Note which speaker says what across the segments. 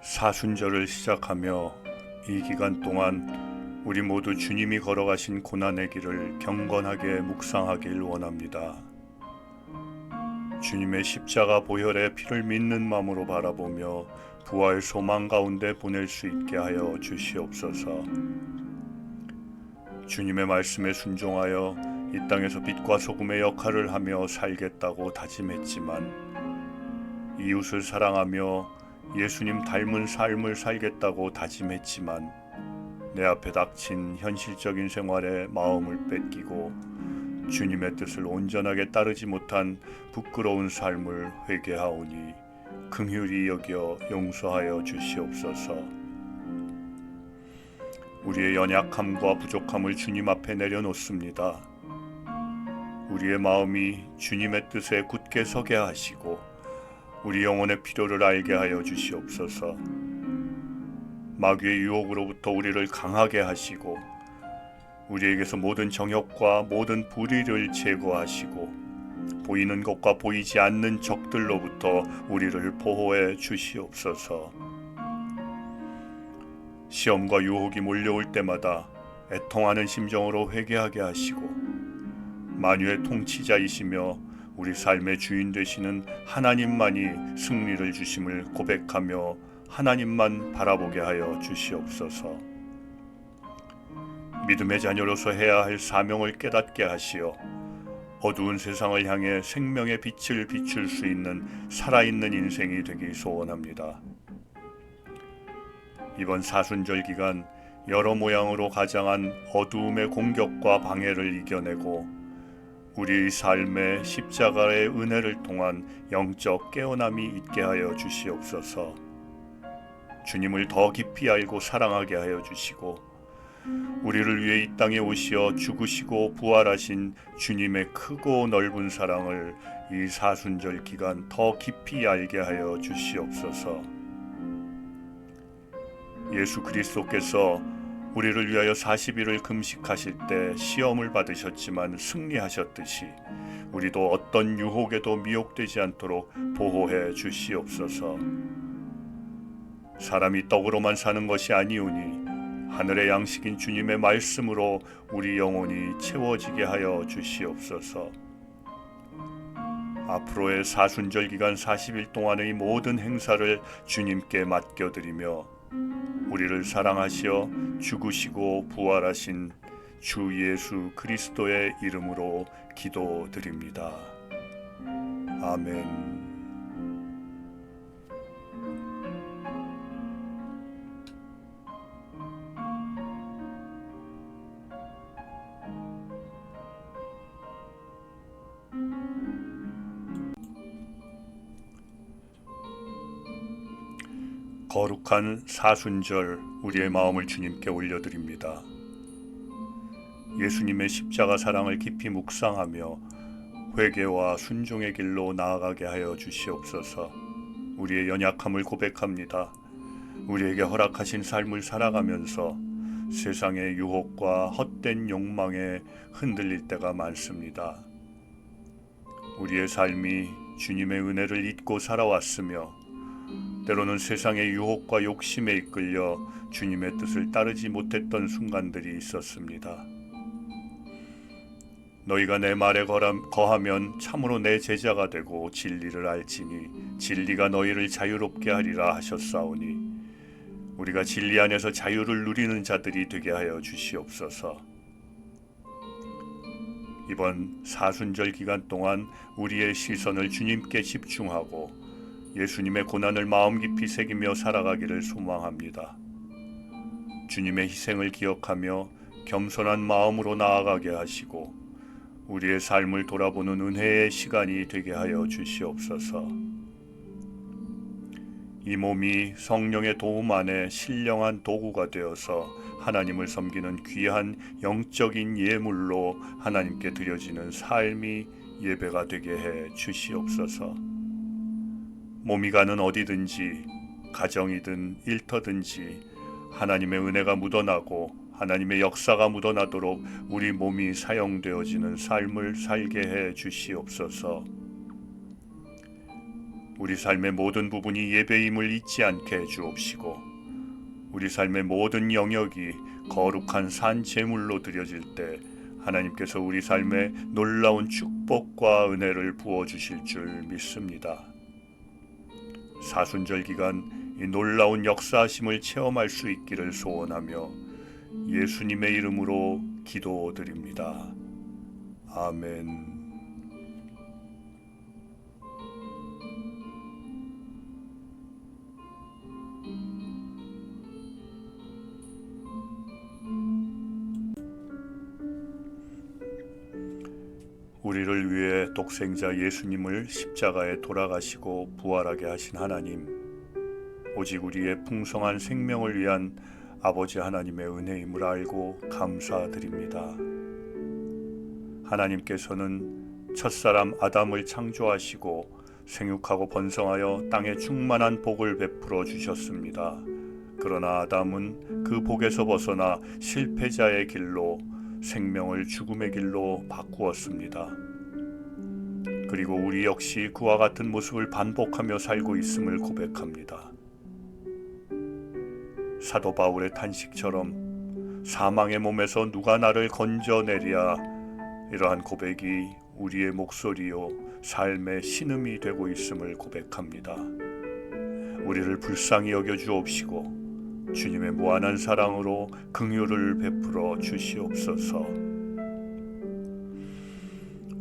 Speaker 1: 사순절을 시작하며 이 기간 동안 우리 모두 주님이 걸어가신 고난의 길을 경건하게 묵상하길 원합니다. 주님의 십자가 보혈의 피를 믿는 마음으로 바라보며 부활 소망 가운데 보낼 수 있게 하여 주시옵소서. 주님의 말씀에 순종하여 이 땅에서 빛과 소금의 역할을 하며 살겠다고 다짐했지만, 이웃을 사랑하며 예수님 닮은 삶을 살겠다고 다짐했지만, 내 앞에 닥친 현실적인 생활에 마음을 뺏기고 주님의 뜻을 온전하게 따르지 못한 부끄러운 삶을 회개하오니 긍휼히 여겨 용서하여 주시옵소서. 우리의 연약함과 부족함을 주님 앞에 내려놓습니다. 우리의 마음이 주님의 뜻에 굳게 서게 하시고 우리 영혼의 필요를 알게 하여 주시옵소서. 마귀의 유혹으로부터 우리를 강하게 하시고 우리에게서 모든 정욕과 모든 불의를 제거하시고 보이는 것과 보이지 않는 적들로부터 우리를 보호해 주시옵소서. 시험과 유혹이 몰려올 때마다 애통하는 심정으로 회개하게 하시고 만유의 통치자이시며 우리 삶의 주인 되시는 하나님만이 승리를 주심을 고백하며 하나님만 바라보게 하여 주시옵소서. 믿음의 자녀로서 해야 할 사명을 깨닫게 하시어 어두운 세상을 향해 생명의 빛을 비출 수 있는 살아있는 인생이 되길 소원합니다. 이번 사순절 기간 여러 모양으로 가장한 어두움의 공격과 방해를 이겨내고 우리의 삶에 십자가의 은혜를 통한 영적 깨어남이 있게 하여 주시옵소서. 주님을 더 깊이 알고 사랑하게 하여 주시고 우리를 위해 이 땅에 오시어 죽으시고 부활하신 주님의 크고 넓은 사랑을 이 사순절 기간 더 깊이 알게 하여 주시옵소서. 예수 그리스도께서 우리를 위하여 40일을 금식하실 때 시험을 받으셨지만 승리하셨듯이 우리도 어떤 유혹에도 미혹되지 않도록 보호해 주시옵소서. 사람이 떡으로만 사는 것이 아니오니 하늘의 양식인 주님의 말씀으로 우리 영혼이 채워지게 하여 주시옵소서. 앞으로의 사순절 기간 40일 동안의 모든 행사를 주님께 맡겨드리며 우리를 사랑하시어 죽으시고 부활하신 주 예수 그리스도의 이름으로 기도드립니다. 아멘. 거룩한 사순절 우리의 마음을 주님께 올려드립니다. 예수님의 십자가 사랑을 깊이 묵상하며 회개와 순종의 길로 나아가게 하여 주시옵소서. 우리의 연약함을 고백합니다. 우리에게 허락하신 삶을 살아가면서 세상의 유혹과 헛된 욕망에 흔들릴 때가 많습니다. 우리의 삶이 주님의 은혜를 잊고 살아왔으며 때로는 세상의 유혹과 욕심에 이끌려 주님의 뜻을 따르지 못했던 순간들이 있었습니다. 너희가 내 말에 거하면 참으로 내 제자가 되고 진리를 알지니 진리가 너희를 자유롭게 하리라 하셨사오니 우리가 진리 안에서 자유를 누리는 자들이 되게 하여 주시옵소서. 이번 사순절 기간 동안 우리의 시선을 주님께 집중하고 예수님의 고난을 마음 깊이 새기며 살아가기를 소망합니다. 주님의 희생을 기억하며 겸손한 마음으로 나아가게 하시고 우리의 삶을 돌아보는 은혜의 시간이 되게 하여 주시옵소서. 이 몸이 성령의 도움 안에 신령한 도구가 되어서 하나님을 섬기는 귀한 영적인 예물로 하나님께 드려지는 삶이 예배가 되게 해 주시옵소서. 몸이 가는 어디든지 가정이든 일터든지 하나님의 은혜가 묻어나고 하나님의 역사가 묻어나도록 우리 몸이 사용되어지는 삶을 살게 해 주시옵소서. 우리 삶의 모든 부분이 예배임을 잊지 않게 해 주옵시고 우리 삶의 모든 영역이 거룩한 산 제물로 드려질 때 하나님께서 우리 삶에 놀라운 축복과 은혜를 부어주실 줄 믿습니다. 사순절 기간 이 놀라운 역사하심을 체험할 수 있기를 소원하며 예수님의 이름으로 기도드립니다. 아멘. 우리를 위해 독생자 예수님을 십자가에 돌아가시고 부활하게 하신 하나님, 오직 우리의 풍성한 생명을 위한 아버지 하나님의 은혜임을 알고 감사드립니다. 하나님께서는 첫사람 아담을 창조하시고 생육하고 번성하여 땅에 충만한 복을 베풀어 주셨습니다. 그러나 아담은 그 복에서 벗어나 실패자의 길로 생명을 죽음의 길로 바꾸었습니다. 그리고 우리 역시 그와 같은 모습을 반복하며 살고 있음을 고백합니다. 사도 바울의 탄식처럼 사망의 몸에서 누가 나를 건져내랴, 이러한 고백이 우리의 목소리요 삶의 신음이 되고 있음을 고백합니다. 우리를 불쌍히 여겨 주옵시고 주님의 무한한 사랑으로 긍휼을 베풀어 주시옵소서.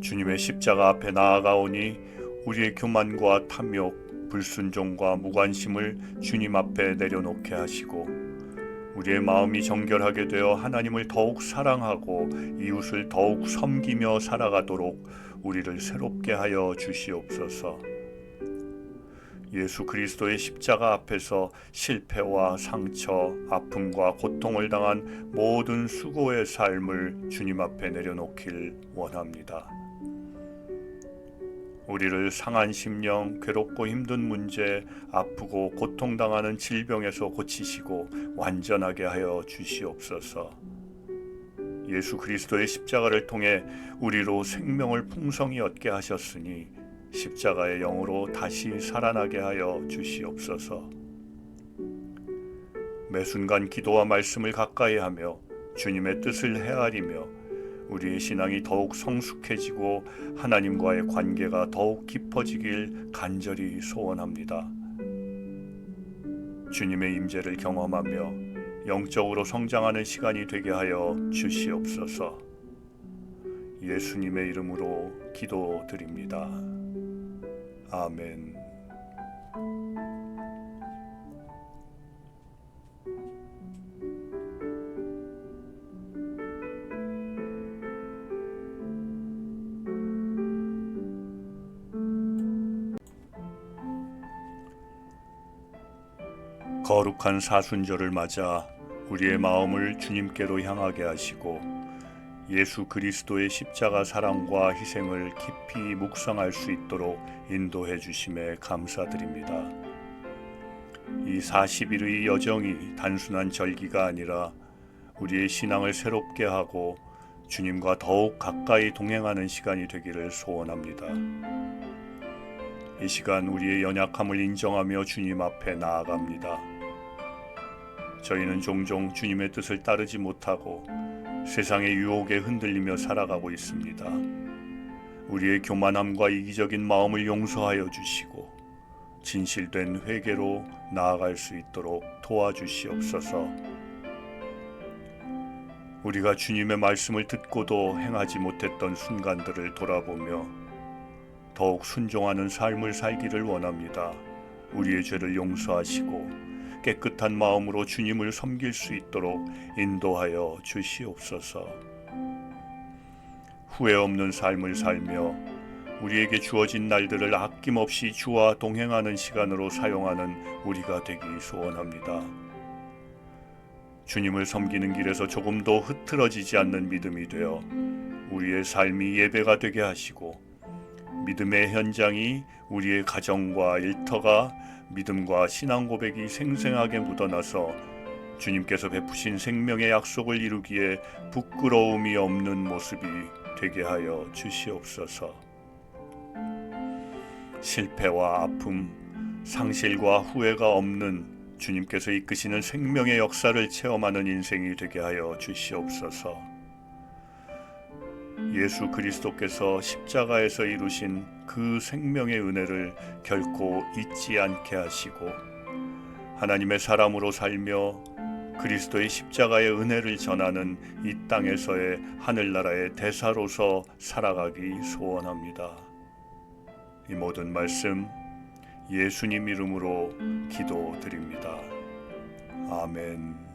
Speaker 1: 주님의 십자가 앞에 나아가오니 우리의 교만과 탐욕, 불순종과 무관심을 주님 앞에 내려놓게 하시고 우리의 마음이 정결하게 되어 하나님을 더욱 사랑하고 이웃을 더욱 섬기며 살아가도록 우리를 새롭게 하여 주시옵소서. 예수 그리스도의 십자가 앞에서 실패와 상처, 아픔과 고통을 당한 모든 수고의 삶을 주님 앞에 내려놓길 원합니다. 우리를 상한 심령, 괴롭고 힘든 문제, 아프고 고통당하는 질병에서 고치시고 완전하게 하여 주시옵소서. 예수 그리스도의 십자가를 통해 우리로 생명을 풍성히 얻게 하셨으니 십자가의 영으로 다시 살아나게 하여 주시옵소서. 매 순간 기도와 말씀을 가까이 하며 주님의 뜻을 헤아리며 우리의 신앙이 더욱 성숙해지고 하나님과의 관계가 더욱 깊어지길 간절히 소원합니다. 주님의 임재를 경험하며 영적으로 성장하는 시간이 되게 하여 주시옵소서. 예수님의 이름으로 기도드립니다. 아멘. 거룩한 사순절을 맞아 우리의 마음을 주님께로 향하게 하시고 예수 그리스도의 십자가 사랑과 희생을 깊이 묵상할 수 있도록 인도해 주심에 감사드립니다. 이 40일의 여정이 단순한 절기가 아니라 우리의 신앙을 새롭게 하고 주님과 더욱 가까이 동행하는 시간이 되기를 소원합니다. 이 시간 우리의 연약함을 인정하며 주님 앞에 나아갑니다. 저희는 종종 주님의 뜻을 따르지 못하고 세상의 유혹에 흔들리며 살아가고 있습니다. 우리의 교만함과 이기적인 마음을 용서하여 주시고 진실된 회개로 나아갈 수 있도록 도와주시옵소서. 우리가 주님의 말씀을 듣고도 행하지 못했던 순간들을 돌아보며 더욱 순종하는 삶을 살기를 원합니다. 우리의 죄를 용서하시고 깨끗한 마음으로 주님을 섬길 수 있도록 인도하여 주시옵소서. 후회 없는 삶을 살며 우리에게 주어진 날들을 아낌없이 주와 동행하는 시간으로 사용하는 우리가 되기 소원합니다. 주님을 섬기는 길에서 조금도 흐트러지지 않는 믿음이 되어 우리의 삶이 예배가 되게 하시고 믿음의 현장이 우리의 가정과 일터가 믿음과 신앙 고백이 생생하게 묻어나서 주님께서 베푸신 생명의 약속을 이루기에 부끄러움이 없는 모습이 되게 하여 주시옵소서. 실패와 아픔, 상실과 후회가 없는 주님께서 이끄시는 생명의 역사를 체험하는 인생이 되게 하여 주시옵소서. 예수 그리스도께서 십자가에서 이루신 그 생명의 은혜를 결코 잊지 않게 하시고 하나님의 사람으로 살며 그리스도의 십자가의 은혜를 전하는 이 땅에서의 하늘나라의 대사로서 살아가기 소원합니다. 이 모든 말씀 예수님 이름으로 기도드립니다. 아멘.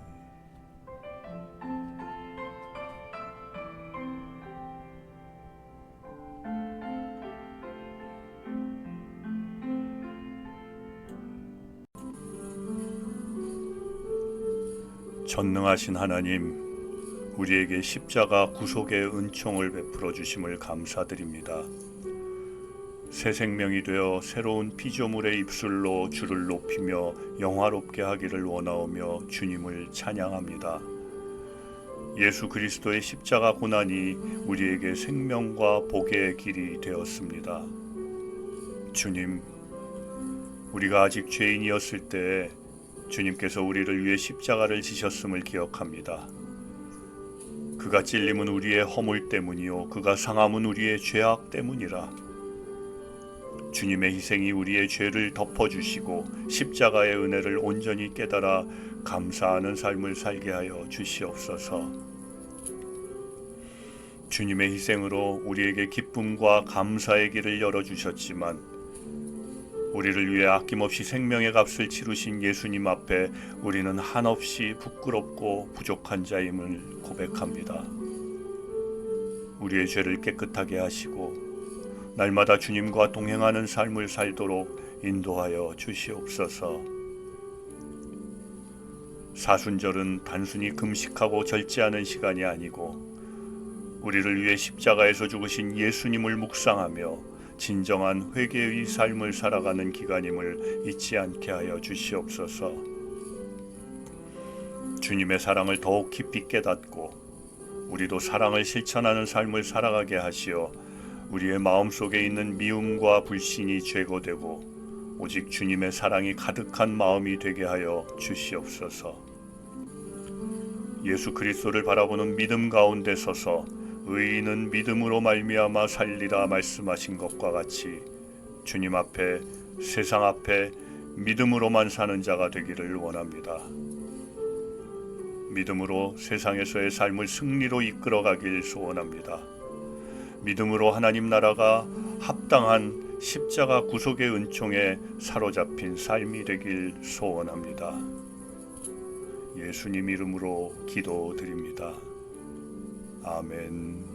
Speaker 1: 전능하신 하나님, 우리에게 십자가 구속의 은총을 베풀어 주심을 감사드립니다. 새 생명이 되어 새로운 피조물의 입술로 주를 높이며 영화롭게 하기를 원하오며 주님을 찬양합니다. 예수 그리스도의 십자가 고난이 우리에게 생명과 복의 길이 되었습니다. 주님, 우리가 아직 죄인이었을 때에 주님께서 우리를 위해 십자가를 지셨음을 기억합니다. 그가 찔림은 우리의 허물 때문이요 그가 상함은 우리의 죄악 때문이라. 주님의 희생이 우리의 죄를 덮어주시고 십자가의 은혜를 온전히 깨달아 감사하는 삶을 살게 하여 주시옵소서. 주님의 희생으로 우리에게 기쁨과 감사의 길을 열어주셨지만 우리를 위해 아낌없이 생명의 값을 치르신 예수님 앞에 우리는 한없이 부끄럽고 부족한 자임을 고백합니다. 우리의 죄를 깨끗하게 하시고 날마다 주님과 동행하는 삶을 살도록 인도하여 주시옵소서. 사순절은 단순히 금식하고 절제하는 시간이 아니고 우리를 위해 십자가에서 죽으신 예수님을 묵상하며 진정한 회개의 삶을 살아가는 기간임을 잊지 않게 하여 주시옵소서. 주님의 사랑을 더욱 깊이 깨닫고 우리도 사랑을 실천하는 삶을 살아가게 하시어 우리의 마음속에 있는 미움과 불신이 제거되고 오직 주님의 사랑이 가득한 마음이 되게 하여 주시옵소서. 예수 그리스도를 바라보는 믿음 가운데 서서 의인은 믿음으로 말미암아 살리라 말씀하신 것과 같이 주님 앞에 세상 앞에 믿음으로만 사는 자가 되기를 원합니다. 믿음으로 세상에서의 삶을 승리로 이끌어가길 소원합니다. 믿음으로 하나님 나라가 합당한 십자가 구속의 은총에 사로잡힌 삶이 되길 소원합니다. 예수님 이름으로 기도드립니다. 아멘.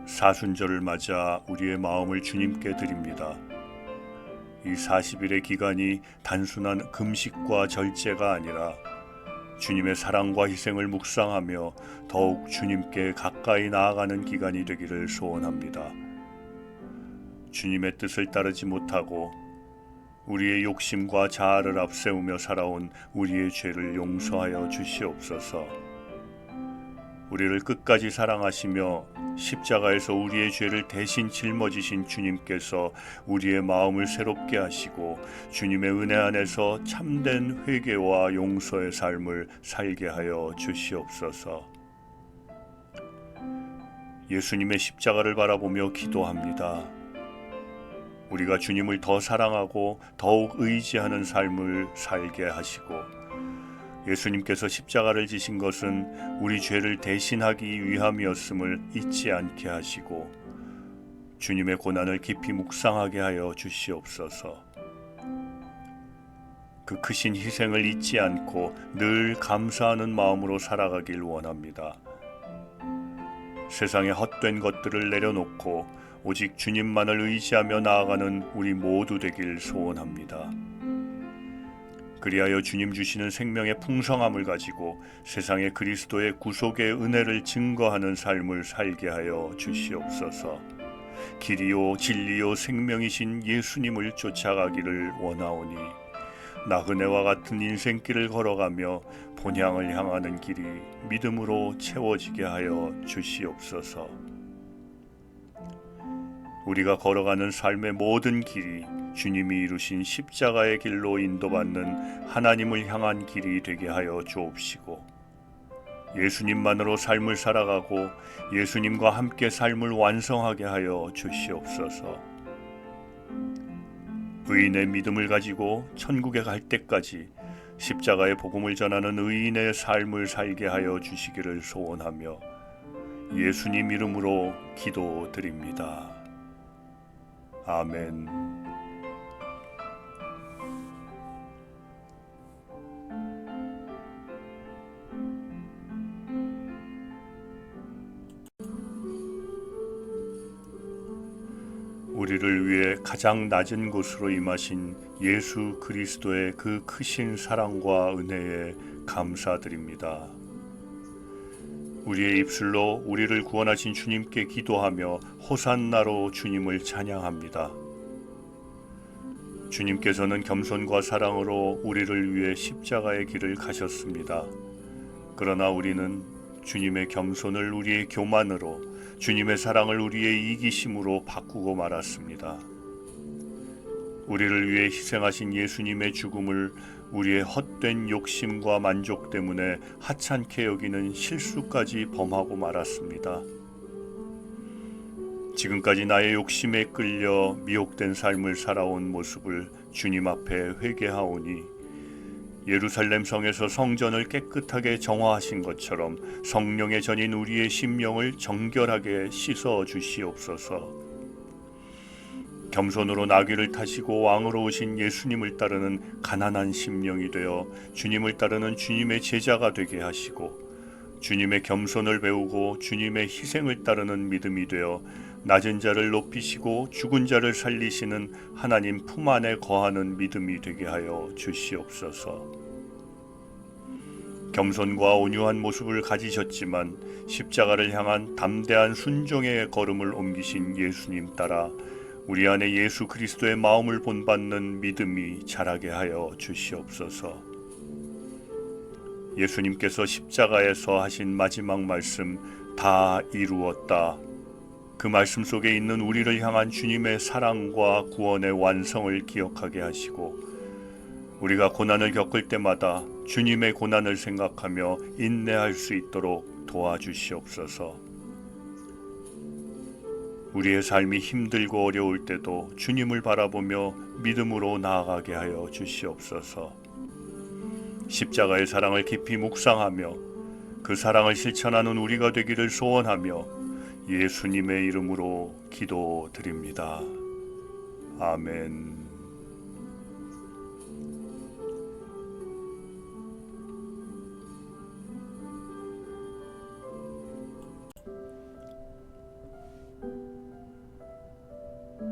Speaker 1: 사순절을 맞아 우리의 마음을 주님께 드립니다. 이 40일의 기간이 단순한 금식과 절제가 아니라 주님의 사랑과 희생을 묵상하며 더욱 주님께 가까이 나아가는 기간이 되기를 소원합니다. 주님의 뜻을 따르지 못하고 우리의 욕심과 자아를 앞세우며 살아온 우리의 죄를 용서하여 주시옵소서. 우리를 끝까지 사랑하시며 십자가에서 우리의 죄를 대신 짊어지신 주님께서 우리의 마음을 새롭게 하시고 주님의 은혜 안에서 참된 회개와 용서의 삶을 살게 하여 주시옵소서. 예수님의 십자가를 바라보며 기도합니다. 우리가 주님을 더 사랑하고 더욱 의지하는 삶을 살게 하시고 예수님께서 십자가를 지신 것은 우리 죄를 대신하기 위함이었음을 잊지 않게 하시고 주님의 고난을 깊이 묵상하게 하여 주시옵소서. 그 크신 희생을 잊지 않고 늘 감사하는 마음으로 살아가길 원합니다. 세상의 헛된 것들을 내려놓고 오직 주님만을 의지하며 나아가는 우리 모두 되길 소원합니다. 그리하여 주님 주시는 생명의 풍성함을 가지고 세상에 그리스도의 구속의 은혜를 증거하는 삶을 살게 하여 주시옵소서. 길이요 진리요 생명이신 예수님을 쫓아가기를 원하오니 나그네와 같은 인생길을 걸어가며 본향을 향하는 길이 믿음으로 채워지게 하여 주시옵소서. 우리가 걸어가는 삶의 모든 길이 주님이 이루신 십자가의 길로 인도받는 하나님을 향한 길이 되게 하여 주옵시고, 예수님만으로 삶을 살아가고 예수님과 함께 삶을 완성하게 하여 주시옵소서. 의인의 믿음을 가지고 천국에 갈 때까지 십자가의 복음을 전하는 의인의 삶을 살게 하여 주시기를 소원하며 예수님 이름으로 기도드립니다. 아멘. 우리를 위해 가장 낮은 곳으로 임하신 예수 그리스도의 그 크신 사랑과 은혜에 감사드립니다. 우리의 입술로 우리를 구원하신 주님께 기도하며 호산나로 주님을 찬양합니다. 주님께서는 겸손과 사랑으로 우리를 위해 십자가의 길을 가셨습니다. 그러나 우리는 주님의 겸손을 우리의 교만으로, 주님의 사랑을 우리의 이기심으로 바꾸고 말았습니다. 우리를 위해 희생하신 예수님의 죽음을 우리의 헛된 욕심과 만족 때문에 하찮게 여기는 실수까지 범하고 말았습니다. 지금까지 나의 욕심에 끌려 미혹된 삶을 살아온 모습을 주님 앞에 회개하오니 예루살렘 성에서 성전을 깨끗하게 정화하신 것처럼 성령의 전인 우리의 심령을 정결하게 씻어 주시옵소서. 겸손으로 나귀를 타시고 왕으로 오신 예수님을 따르는 가난한 심령이 되어 주님을 따르는 주님의 제자가 되게 하시고, 주님의 겸손을 배우고 주님의 희생을 따르는 믿음이 되어 낮은 자를 높이시고 죽은 자를 살리시는 하나님 품 안에 거하는 믿음이 되게 하여 주시옵소서. 겸손과 온유한 모습을 가지셨지만 십자가를 향한 담대한 순종의 걸음을 옮기신 예수님 따라 우리 안에 예수 그리스도의 마음을 본받는 믿음이 자라게 하여 주시옵소서. 예수님께서 십자가에서 하신 마지막 말씀, 다 이루었다. 그 말씀 속에 있는 우리를 향한 주님의 사랑과 구원의 완성을 기억하게 하시고, 우리가 고난을 겪을 때마다 주님의 고난을 생각하며 인내할 수 있도록 도와주시옵소서. 우리의 삶이 힘들고 어려울 때도 주님을 바라보며 믿음으로 나아가게 하여 주시옵소서. 십자가의 사랑을 깊이 묵상하며 그 사랑을 실천하는 우리가 되기를 소원하며 예수님의 이름으로 기도드립니다. 아멘.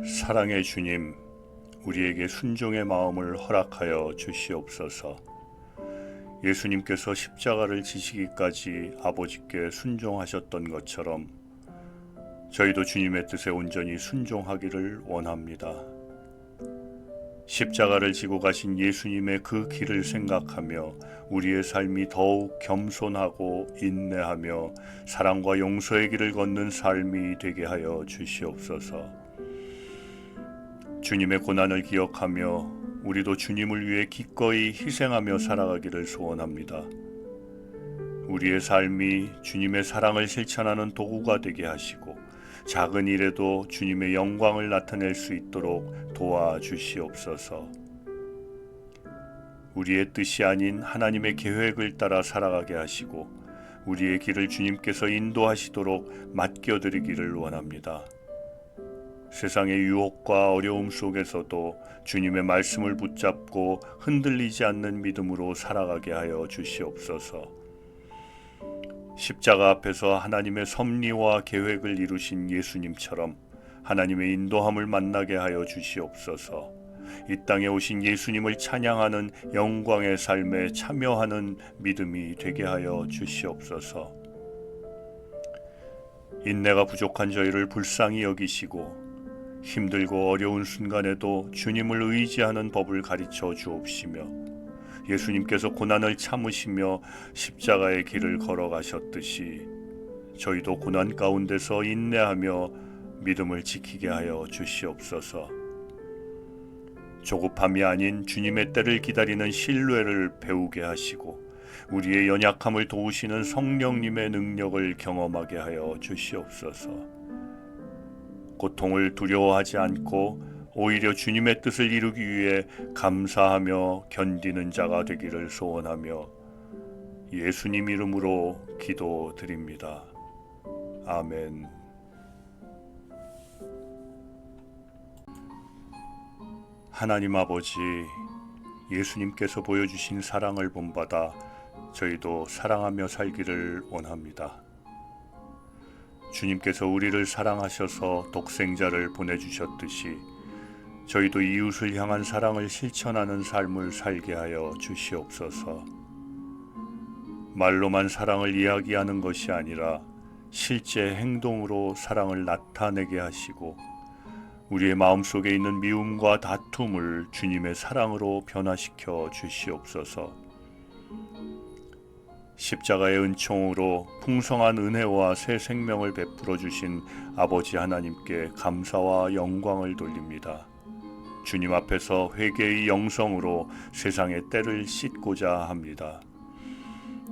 Speaker 1: 사랑의 주님, 우리에게 순종의 마음을 허락하여 주시옵소서. 예수님께서 십자가를 지시기까지 아버지께 순종하셨던 것처럼 저희도 주님의 뜻에 온전히 순종하기를 원합니다. 십자가를 지고 가신 예수님의 그 길을 생각하며 우리의 삶이 더욱 겸손하고 인내하며 사랑과 용서의 길을 걷는 삶이 되게 하여 주시옵소서. 주님의 고난을 기억하며 우리도 주님을 위해 기꺼이 희생하며 살아가기를 소원합니다. 우리의 삶이 주님의 사랑을 실천하는 도구가 되게 하시고 작은 일에도 주님의 영광을 나타낼 수 있도록 도와주시옵소서. 우리의 뜻이 아닌 하나님의 계획을 따라 살아가게 하시고 우리의 길을 주님께서 인도하시도록 맡겨드리기를 원합니다. 세상의 유혹과 어려움 속에서도 주님의 말씀을 붙잡고 흔들리지 않는 믿음으로 살아가게 하여 주시옵소서. 십자가 앞에서 하나님의 섭리와 계획을 이루신 예수님처럼 하나님의 인도함을 만나게 하여 주시옵소서. 이 땅에 오신 예수님을 찬양하는 영광의 삶에 참여하는 믿음이 되게 하여 주시옵소서. 인내가 부족한 저희를 불쌍히 여기시고 힘들고 어려운 순간에도 주님을 의지하는 법을 가르쳐 주옵시며 예수님께서 고난을 참으시며 십자가의 길을 걸어가셨듯이 저희도 고난 가운데서 인내하며 믿음을 지키게 하여 주시옵소서. 조급함이 아닌 주님의 때를 기다리는 신뢰를 배우게 하시고 우리의 연약함을 도우시는 성령님의 능력을 경험하게 하여 주시옵소서. 고통을 두려워하지 않고 오히려 주님의 뜻을 이루기 위해 감사하며 견디는 자가 되기를 소원하며 예수님 이름으로 기도드립니다. 아멘. 하나님 아버지, 예수님께서 보여주신 사랑을 본받아 저희도 사랑하며 살기를 원합니다. 주님께서 우리를 사랑하셔서 독생자를 보내주셨듯이 저희도 이웃을 향한 사랑을 실천하는 삶을 살게 하여 주시옵소서. 말로만 사랑을 이야기하는 것이 아니라 실제 행동으로 사랑을 나타내게 하시고 우리의 마음속에 있는 미움과 다툼을 주님의 사랑으로 변화시켜 주시옵소서. 십자가의 은총으로 풍성한 은혜와 새 생명을 베풀어 주신 아버지 하나님께 감사와 영광을 돌립니다. 주님 앞에서 회개의 영성으로 세상의 때를 씻고자 합니다.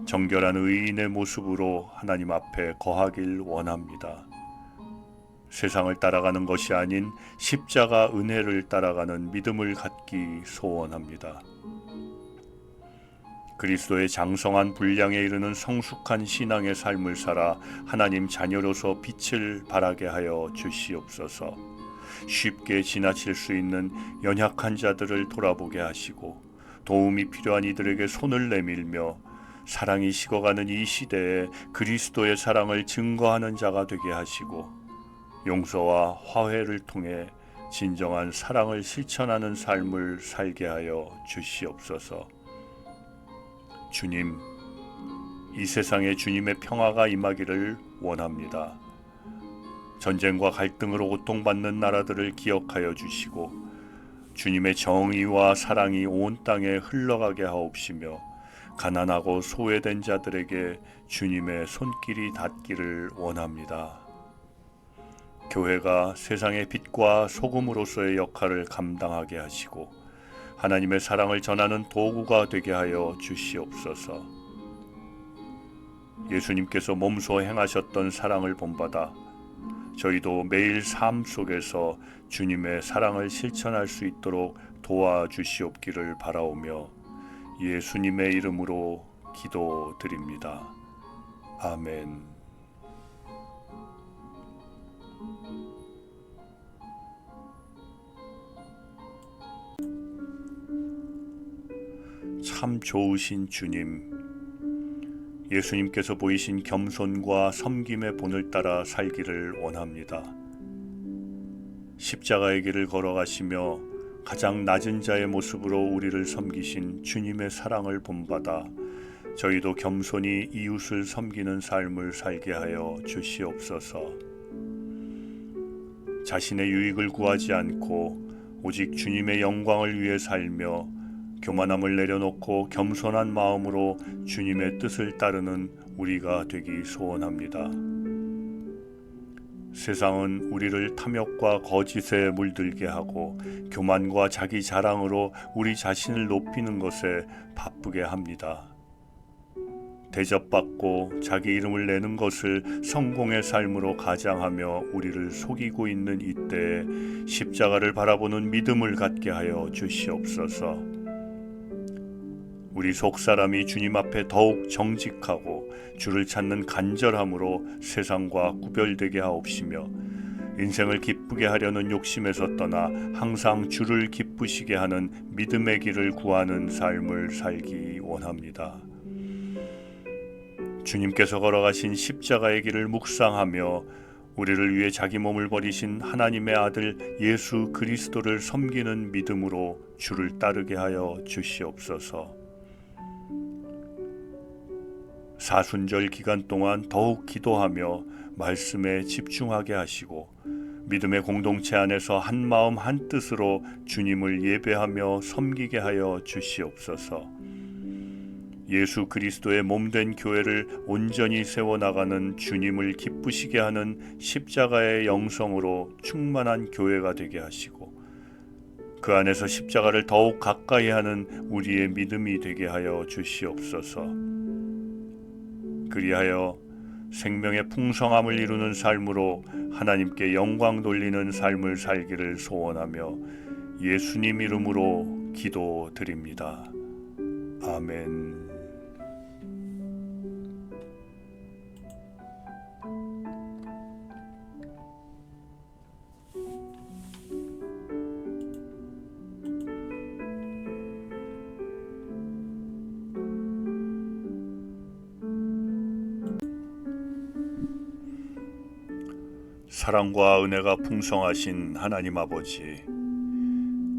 Speaker 1: 정결한 의인의 모습으로 하나님 앞에 거하길 원합니다. 세상을 따라가는 것이 아닌 십자가 은혜를 따라가는 믿음을 갖기 소원합니다. 그리스도의 장성한 분량에 이르는 성숙한 신앙의 삶을 살아 하나님 자녀로서 빛을 발하게 하여 주시옵소서. 쉽게 지나칠 수 있는 연약한 자들을 돌아보게 하시고 도움이 필요한 이들에게 손을 내밀며 사랑이 식어가는 이 시대에 그리스도의 사랑을 증거하는 자가 되게 하시고 용서와 화해를 통해 진정한 사랑을 실천하는 삶을 살게 하여 주시옵소서. 주님, 이 세상에 주님의 평화가 임하기를 원합니다. 전쟁과 갈등으로 고통받는 나라들을 기억하여 주시고 주님의 정의와 사랑이 온 땅에 흘러가게 하옵시며 가난하고 소외된 자들에게 주님의 손길이 닿기를 원합니다. 교회가 세상의 빛과 소금으로서의 역할을 감당하게 하시고 하나님의 사랑을 전하는 도구가 되게 하여 주시옵소서. 예수님께서 몸소 행하셨던 사랑을 본받아 저희도 매일 삶 속에서 주님의 사랑을 실천할 수 있도록 도와주시옵기를 바라오며 예수님의 이름으로 기도드립니다. 아멘. 참 좋으신 주님, 예수님께서 보이신 겸손과 섬김의 본을 따라 살기를 원합니다. 십자가의 길을 걸어가시며 가장 낮은 자의 모습으로 우리를 섬기신 주님의 사랑을 본받아 저희도 겸손히 이웃을 섬기는 삶을 살게 하여 주시옵소서. 자신의 유익을 구하지 않고 오직 주님의 영광을 위해 살며 교만함을 내려놓고 겸손한 마음으로 주님의 뜻을 따르는 우리가 되기 소원합니다. 세상은 우리를 탐욕과 거짓에 물들게 하고 교만과 자기 자랑으로 우리 자신을 높이는 것에 바쁘게 합니다. 대접받고 자기 이름을 내는 것을 성공의 삶으로 가장하며 우리를 속이고 있는 이때에 십자가를 바라보는 믿음을 갖게 하여 주시옵소서. 우리 속사람이 주님 앞에 더욱 정직하고 주를 찾는 간절함으로 세상과 구별되게 하옵시며 인생을 기쁘게 하려는 욕심에서 떠나 항상 주를 기쁘시게 하는 믿음의 길을 구하는 삶을 살기 원합니다. 주님께서 걸어가신 십자가의 길을 묵상하며 우리를 위해 자기 몸을 버리신 하나님의 아들 예수 그리스도를 섬기는 믿음으로 주를 따르게 하여 주시옵소서. 사순절 기간 동안 더욱 기도하며 말씀에 집중하게 하시고 믿음의 공동체 안에서 한 마음 한 뜻으로 주님을 예배하며 섬기게 하여 주시옵소서. 예수 그리스도의 몸된 교회를 온전히 세워나가는 주님을 기쁘시게 하는 십자가의 영성으로 충만한 교회가 되게 하시고, 그 안에서 십자가를 더욱 가까이 하는 우리의 믿음이 되게 하여 주시옵소서. 그리하여 생명의 풍성함을 이루는 삶으로 하나님께 영광 돌리는 삶을 살기를 소원하며 예수님 이름으로 기도드립니다. 아멘. 사랑과 은혜가 풍성하신 하나님 아버지,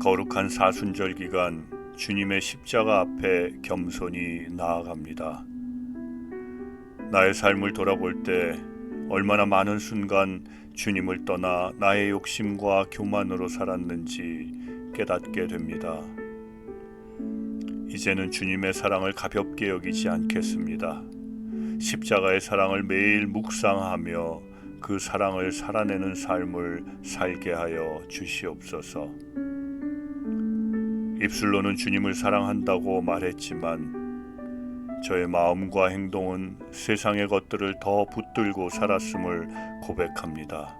Speaker 1: 거룩한 사순절 기간 주님의 십자가 앞에 겸손히 나아갑니다. 나의 삶을 돌아볼 때 얼마나 많은 순간 주님을 떠나 나의 욕심과 교만으로 살았는지 깨닫게 됩니다. 이제는 주님의 사랑을 가볍게 여기지 않겠습니다. 십자가의 사랑을 매일 묵상하며 그 사랑을 살아내는 삶을 살게 하여 주시옵소서. 입술로는 주님을 사랑한다고 말했지만 저의 마음과 행동은 세상의 것들을 더 붙들고 살았음을 고백합니다.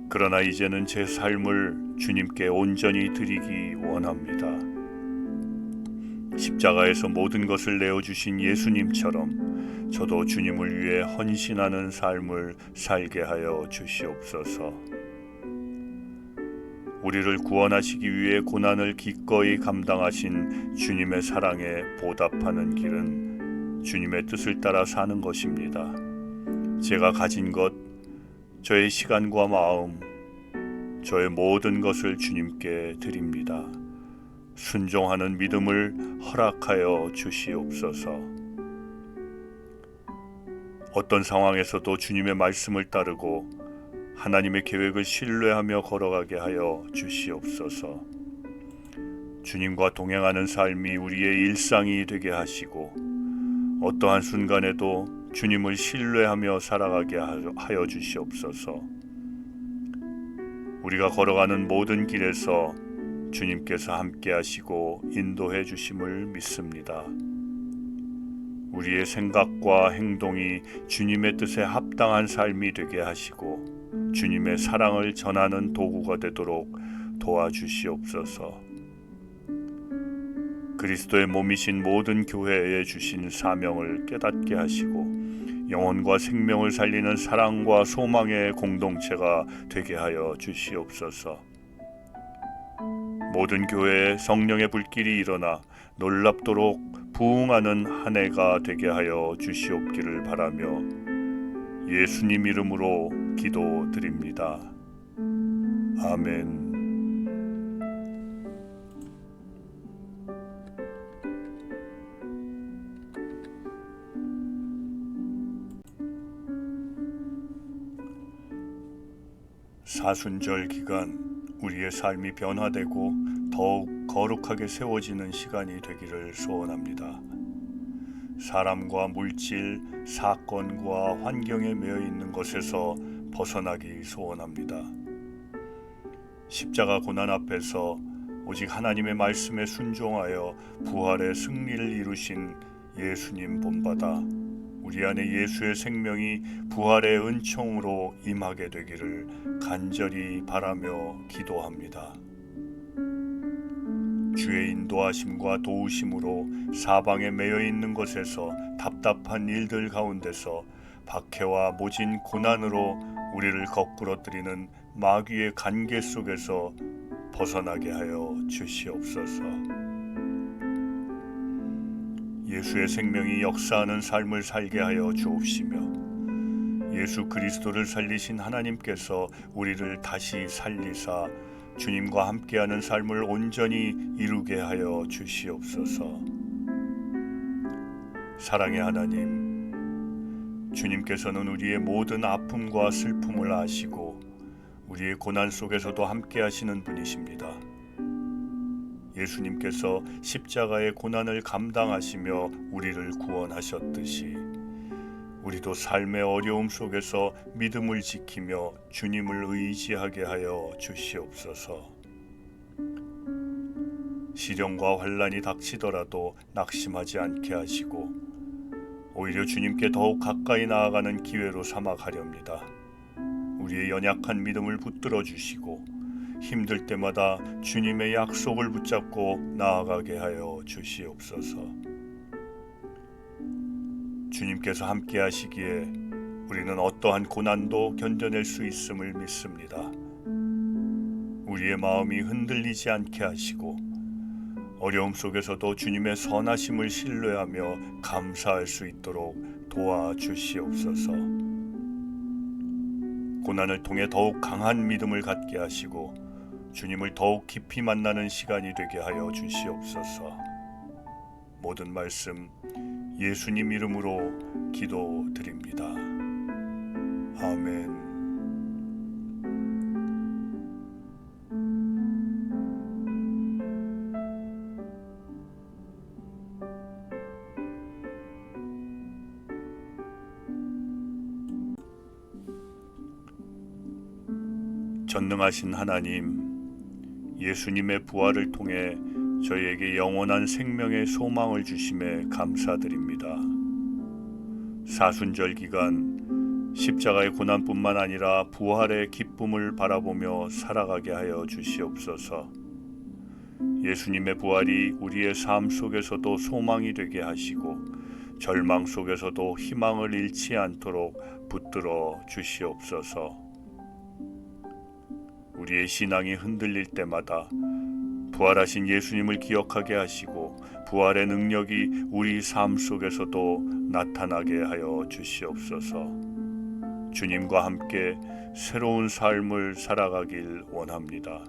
Speaker 1: 그러나 이제는 제 삶을 주님께 온전히 드리기 원합니다. 십자가에서 모든 것을 내어주신 예수님처럼 저도 주님을 위해 헌신하는 삶을 살게 하여 주시옵소서. 우리를 구원하시기 위해 고난을 기꺼이 감당하신 주님의 사랑에 보답하는 길은 주님의 뜻을 따라 사는 것입니다. 제가 가진 것, 저의 시간과 마음, 저의 모든 것을 주님께 드립니다. 순종하는 믿음을 허락하여 주시옵소서. 어떤 상황에서도 주님의 말씀을 따르고 하나님의 계획을 신뢰하며 걸어가게 하여 주시옵소서. 주님과 동행하는 삶이 우리의 일상이 되게 하시고 어떠한 순간에도 주님을 신뢰하며 살아가게 하여 주시옵소서. 우리가 걸어가는 모든 길에서 주님께서 함께 하시고 인도해 주심을 믿습니다. 우리의 생각과 행동이 주님의 뜻에 합당한 삶이 되게 하시고 주님의 사랑을 전하는 도구가 되도록 도와주시옵소서. 그리스도의 몸이신 모든 교회에 주신 사명을 깨닫게 하시고 영혼과 생명을 살리는 사랑과 소망의 공동체가 되게 하여 주시옵소서. 모든 교회에 성령의 불길이 일어나 놀랍도록 부흥하는 한 해가 되게 하여 주시옵기를 바라며 예수님 이름으로 기도드립니다. 아멘. 사순절 기간 우리의 삶이 변화되고 더욱 거룩하게 세워지는 시간이 되기를 소원합니다. 사람과 물질, 사건과 환경에 매여 있는 것에서 벗어나기 소원합니다. 십자가 고난 앞에서 오직 하나님의 말씀에 순종하여 부활의 승리를 이루신 예수님 본받아 우리 안에 예수의 생명이 부활의 은총으로 임하게 되기를 간절히 바라며 기도합니다. 주의 인도하심과 도우심으로 사방에 매여 있는 것에서 답답한 일들 가운데서 박해와 모진 고난으로 우리를 거꾸러뜨리는 마귀의 관계 속에서 벗어나게 하여 주시옵소서. 예수의 생명이 역사하는 삶을 살게 하여 주옵시며 예수 그리스도를 살리신 하나님께서 우리를 다시 살리사 주님과 함께하는 삶을 온전히 이루게 하여 주시옵소서. 사랑의 하나님, 주님께서는 우리의 모든 아픔과 슬픔을 아시고 우리의 고난 속에서도 함께 하시는 분이십니다. 예수님께서 십자가의 고난을 감당하시며 우리를 구원하셨듯이 우리도 삶의 어려움 속에서 믿음을 지키며 주님을 의지하게 하여 주시옵소서. 시련과 환난이 닥치더라도 낙심하지 않게 하시고 오히려 주님께 더욱 가까이 나아가는 기회로 삼아 가렵니다. 우리의 연약한 믿음을 붙들어 주시고 힘들 때마다 주님의 약속을 붙잡고 나아가게 하여 주시옵소서. 주님께서 함께 하시기에 우리는 어떠한 고난도 견뎌낼 수 있음을 믿습니다. 우리의 마음이 흔들리지 않게 하시고 어려움 속에서도 주님의 선하심을 신뢰하며 감사할 수 있도록 도와주시옵소서. 고난을 통해 더욱 강한 믿음을 갖게 하시고 주님을 더욱 깊이 만나는 시간이 되게 하여 주시옵소서. 모든 말씀 예수님 이름으로 기도드립니다. 아멘. 전능하신 하나님, 예수님의 부활을 통해 저희에게 영원한 생명의 소망을 주심에 감사드립니다. 사순절 기간 십자가의 고난뿐만 아니라 부활의 기쁨을 바라보며 살아가게 하여 주시옵소서. 예수님의 부활이 우리의 삶 속에서도 소망이 되게 하시고 절망 속에서도 희망을 잃지 않도록 붙들어 주시옵소서. 우리의 신앙이 흔들릴 때마다 부활하신 예수님을 기억하게 하시고 부활의 능력이 우리 삶 속에서도 나타나게 하여 주시옵소서. 주님과 함께 새로운 삶을 살아가길 원합니다.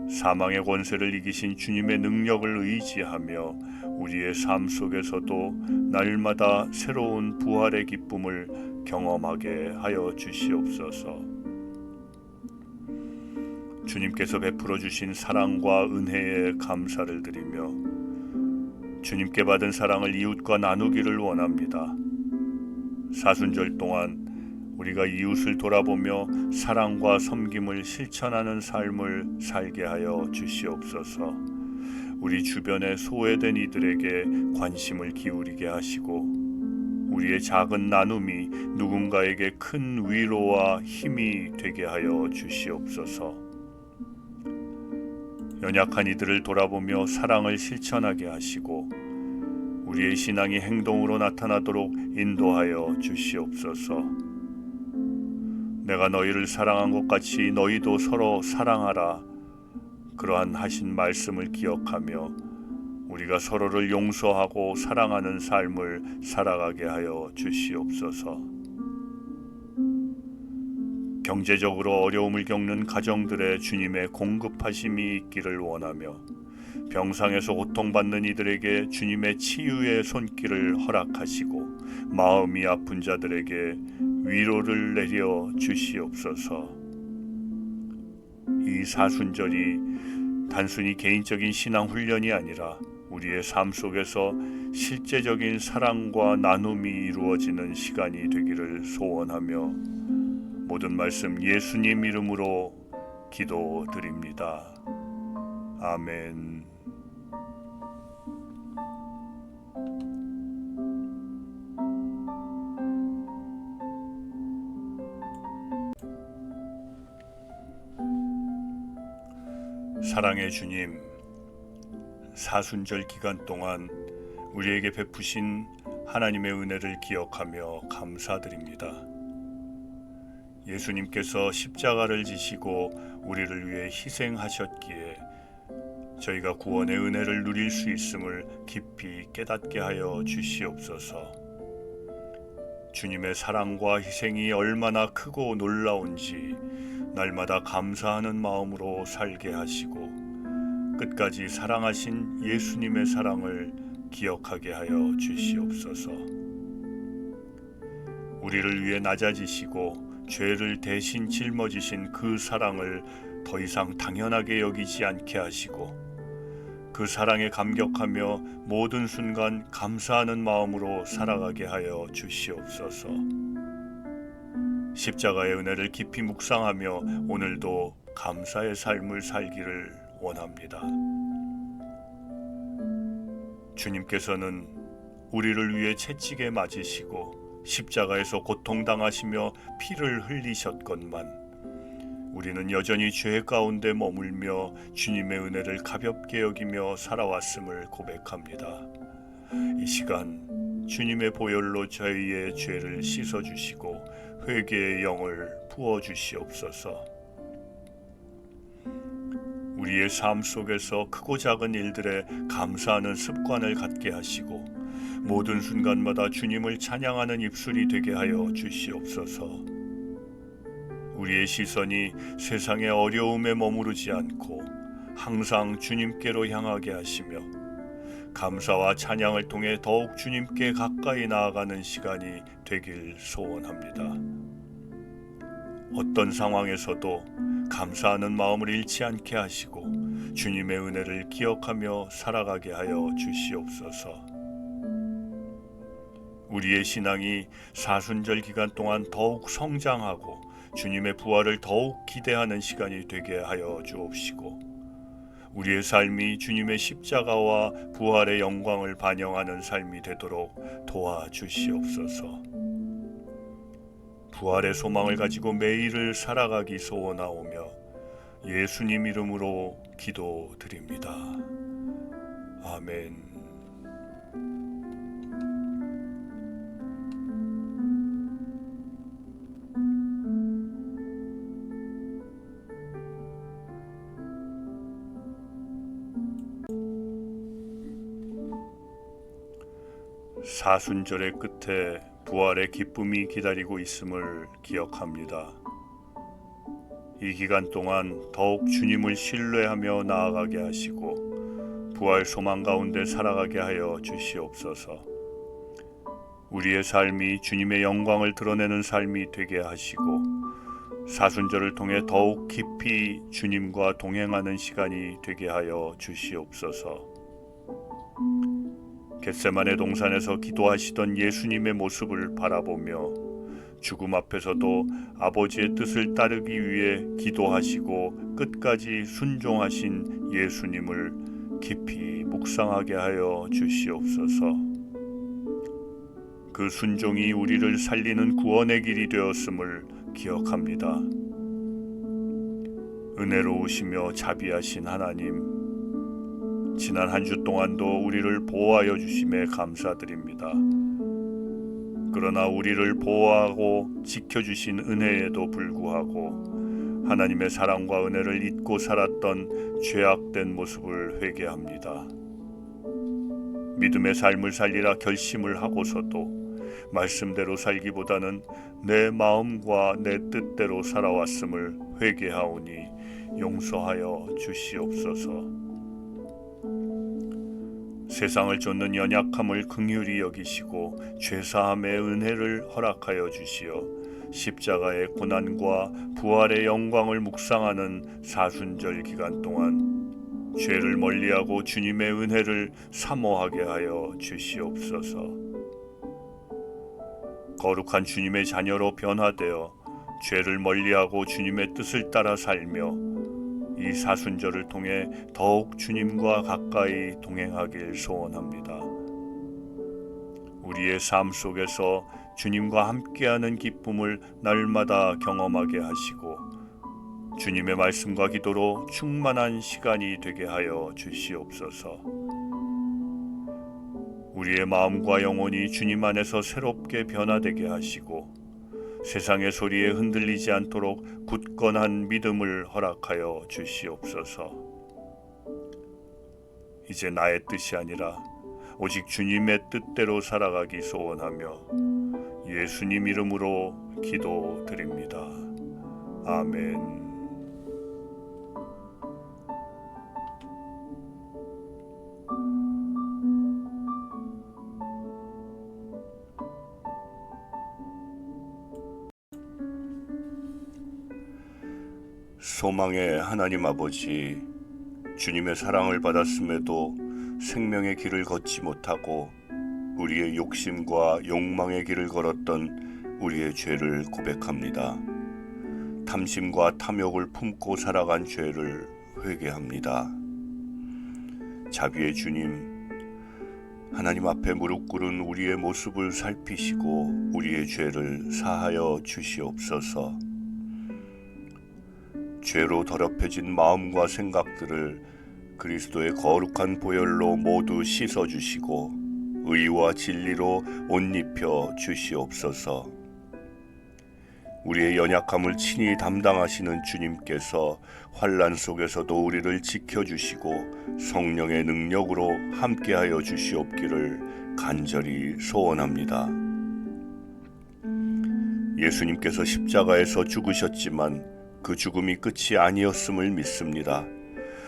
Speaker 1: 사망의 권세를 이기신 주님의 능력을 의지하며 우리의 삶 속에서도 날마다 새로운 부활의 기쁨을 경험하게 하여 주시옵소서. 주님께서 베풀어 주신 사랑과 은혜에 감사를 드리며 주님께 받은 사랑을 이웃과 나누기를 원합니다. 사순절 동안 우리가 이웃을 돌아보며 사랑과 섬김을 실천하는 삶을 살게 하여 주시옵소서. 우리 주변에 소외된 이들에게 관심을 기울이게 하시고 우리의 작은 나눔이 누군가에게 큰 위로와 힘이 되게 하여 주시옵소서. 연약한 이들을 돌아보며 사랑을 실천하게 하시고 우리의 신앙이 행동으로 나타나도록 인도하여 주시옵소서. 내가 너희를 사랑한 것 같이 너희도 서로 사랑하라. 그러한 하신 말씀을 기억하며 우리가 서로를 용서하고 사랑하는 삶을 살아가게 하여 주시옵소서. 경제적으로 어려움을 겪는 가정들의 주님의 공급하심이 있기를 원하며 병상에서 고통받는 이들에게 주님의 치유의 손길을 허락하시고 마음이 아픈 자들에게 위로를 내려 주시옵소서. 이 사순절이 단순히 개인적인 신앙 훈련이 아니라 우리의 삶 속에서 실제적인 사랑과 나눔이 이루어지는 시간이 되기를 소원하며 모든 말씀 예수님 이름으로 기도드립니다. 아멘. 사랑의 주님, 사순절 기간 동안 우리에게 베푸신 하나님의 은혜를 기억하며 감사드립니다. 예수님께서 십자가를 지시고 우리를 위해 희생하셨기에 저희가 구원의 은혜를 누릴 수 있음을 깊이 깨닫게 하여 주시옵소서. 주님의 사랑과 희생이 얼마나 크고 놀라운지 날마다 감사하는 마음으로 살게 하시고 끝까지 사랑하신 예수님의 사랑을 기억하게 하여 주시옵소서. 우리를 위해 낮아지시고 죄를 대신 짊어지신 그 사랑을 더 이상 당연하게 여기지 않게 하시고 그 사랑에 감격하며 모든 순간 감사하는 마음으로 살아가게 하여 주시옵소서. 십자가의 은혜를 깊이 묵상하며 오늘도 감사의 삶을 살기를 원합니다. 주님께서는 우리를 위해 채찍에 맞으시고 십자가에서 고통당하시며 피를 흘리셨건만 우리는 여전히 죄 가운데 머물며 주님의 은혜를 가볍게 여기며 살아왔음을 고백합니다. 이 시간 주님의 보혈로 저희의 죄를 씻어주시고 회개의 영을 부어주시옵소서. 우리의 삶 속에서 크고 작은 일들에 감사하는 습관을 갖게 하시고 모든 순간마다 주님을 찬양하는 입술이 되게 하여 주시옵소서. 우리의 시선이 세상의 어려움에 머무르지 않고 항상 주님께로 향하게 하시며 감사와 찬양을 통해 더욱 주님께 가까이 나아가는 시간이 되길 소원합니다. 어떤 상황에서도 감사하는 마음을 잃지 않게 하시고 주님의 은혜를 기억하며 살아가게 하여 주시옵소서. 우리의 신앙이 사순절 기간 동안 더욱 성장하고 주님의 부활을 더욱 기대하는 시간이 되게 하여 주옵시고 우리의 삶이 주님의 십자가와 부활의 영광을 반영하는 삶이 되도록 도와주시옵소서. 부활의 소망을 가지고 매일을 살아가기 소원하오며 예수님 이름으로 기도드립니다. 아멘. 사순절의 끝에 부활의 기쁨이 기다리고 있음을 기억합니다. 이 기간 동안 더욱 주님을 신뢰하며 나아가게 하시고 부활 소망 가운데 살아가게 하여 주시옵소서. 우리의 삶이 주님의 영광을 드러내는 삶이 되게 하시고 사순절을 통해 더욱 깊이 주님과 동행하는 시간이 되게 하여 주시옵소서. 겟세마네 동산에서 기도하시던 예수님의 모습을 바라보며 죽음 앞에서도 아버지의 뜻을 따르기 위해 기도하시고 끝까지 순종하신 예수님을 깊이 묵상하게 하여 주시옵소서. 그 순종이 우리를 살리는 구원의 길이 되었음을 기억합니다. 은혜로우시며 자비하신 하나님, 지난 한 주 동안도 우리를 보호하여 주심에 감사드립니다. 그러나 우리를 보호하고 지켜주신 은혜에도 불구하고 하나님의 사랑과 은혜를 잊고 살았던 죄악된 모습을 회개합니다. 믿음의 삶을 살리라 결심을 하고서도 말씀대로 살기보다는 내 마음과 내 뜻대로 살아왔음을 회개하오니 용서하여 주시옵소서. 세상을 쫓는 연약함을 긍휼히 여기시고 죄사함의 은혜를 허락하여 주시어 십자가의 고난과 부활의 영광을 묵상하는 사순절 기간 동안 죄를 멀리하고 주님의 은혜를 사모하게 하여 주시옵소서. 거룩한 주님의 자녀로 변화되어 죄를 멀리하고 주님의 뜻을 따라 살며 이 사순절을 통해 더욱 주님과 가까이 동행하길 소원합니다. 우리의 삶 속에서 주님과 함께하는 기쁨을 날마다 경험하게 하시고 주님의 말씀과 기도로 충만한 시간이 되게 하여 주시옵소서. 우리의 마음과 영혼이 주님 안에서 새롭게 변화되게 하시고 세상의 소리에 흔들리지 않도록 굳건한 믿음을 허락하여 주시옵소서. 이제 나의 뜻이 아니라 오직 주님의 뜻대로 살아가기 소원하며 예수님 이름으로 기도드립니다. 아멘. 소망의 하나님 아버지, 주님의 사랑을 받았음에도 생명의 길을 걷지 못하고 우리의 욕심과 욕망의 길을 걸었던 우리의 죄를 고백합니다. 탐심과 탐욕을 품고 살아간 죄를 회개합니다. 자비의 주님, 하나님 앞에 무릎 꿇은 우리의 모습을 살피시고 우리의 죄를 사하여 주시옵소서. 죄로 더럽혀진 마음과 생각들을 그리스도의 거룩한 보혈로 모두 씻어주시고 의와 진리로 옷 입혀 주시옵소서. 우리의 연약함을 친히 담당하시는 주님께서 환난 속에서도 우리를 지켜주시고 성령의 능력으로 함께하여 주시옵기를 간절히 소원합니다. 예수님께서 십자가에서 죽으셨지만 그 죽음이 끝이 아니었음을 믿습니다.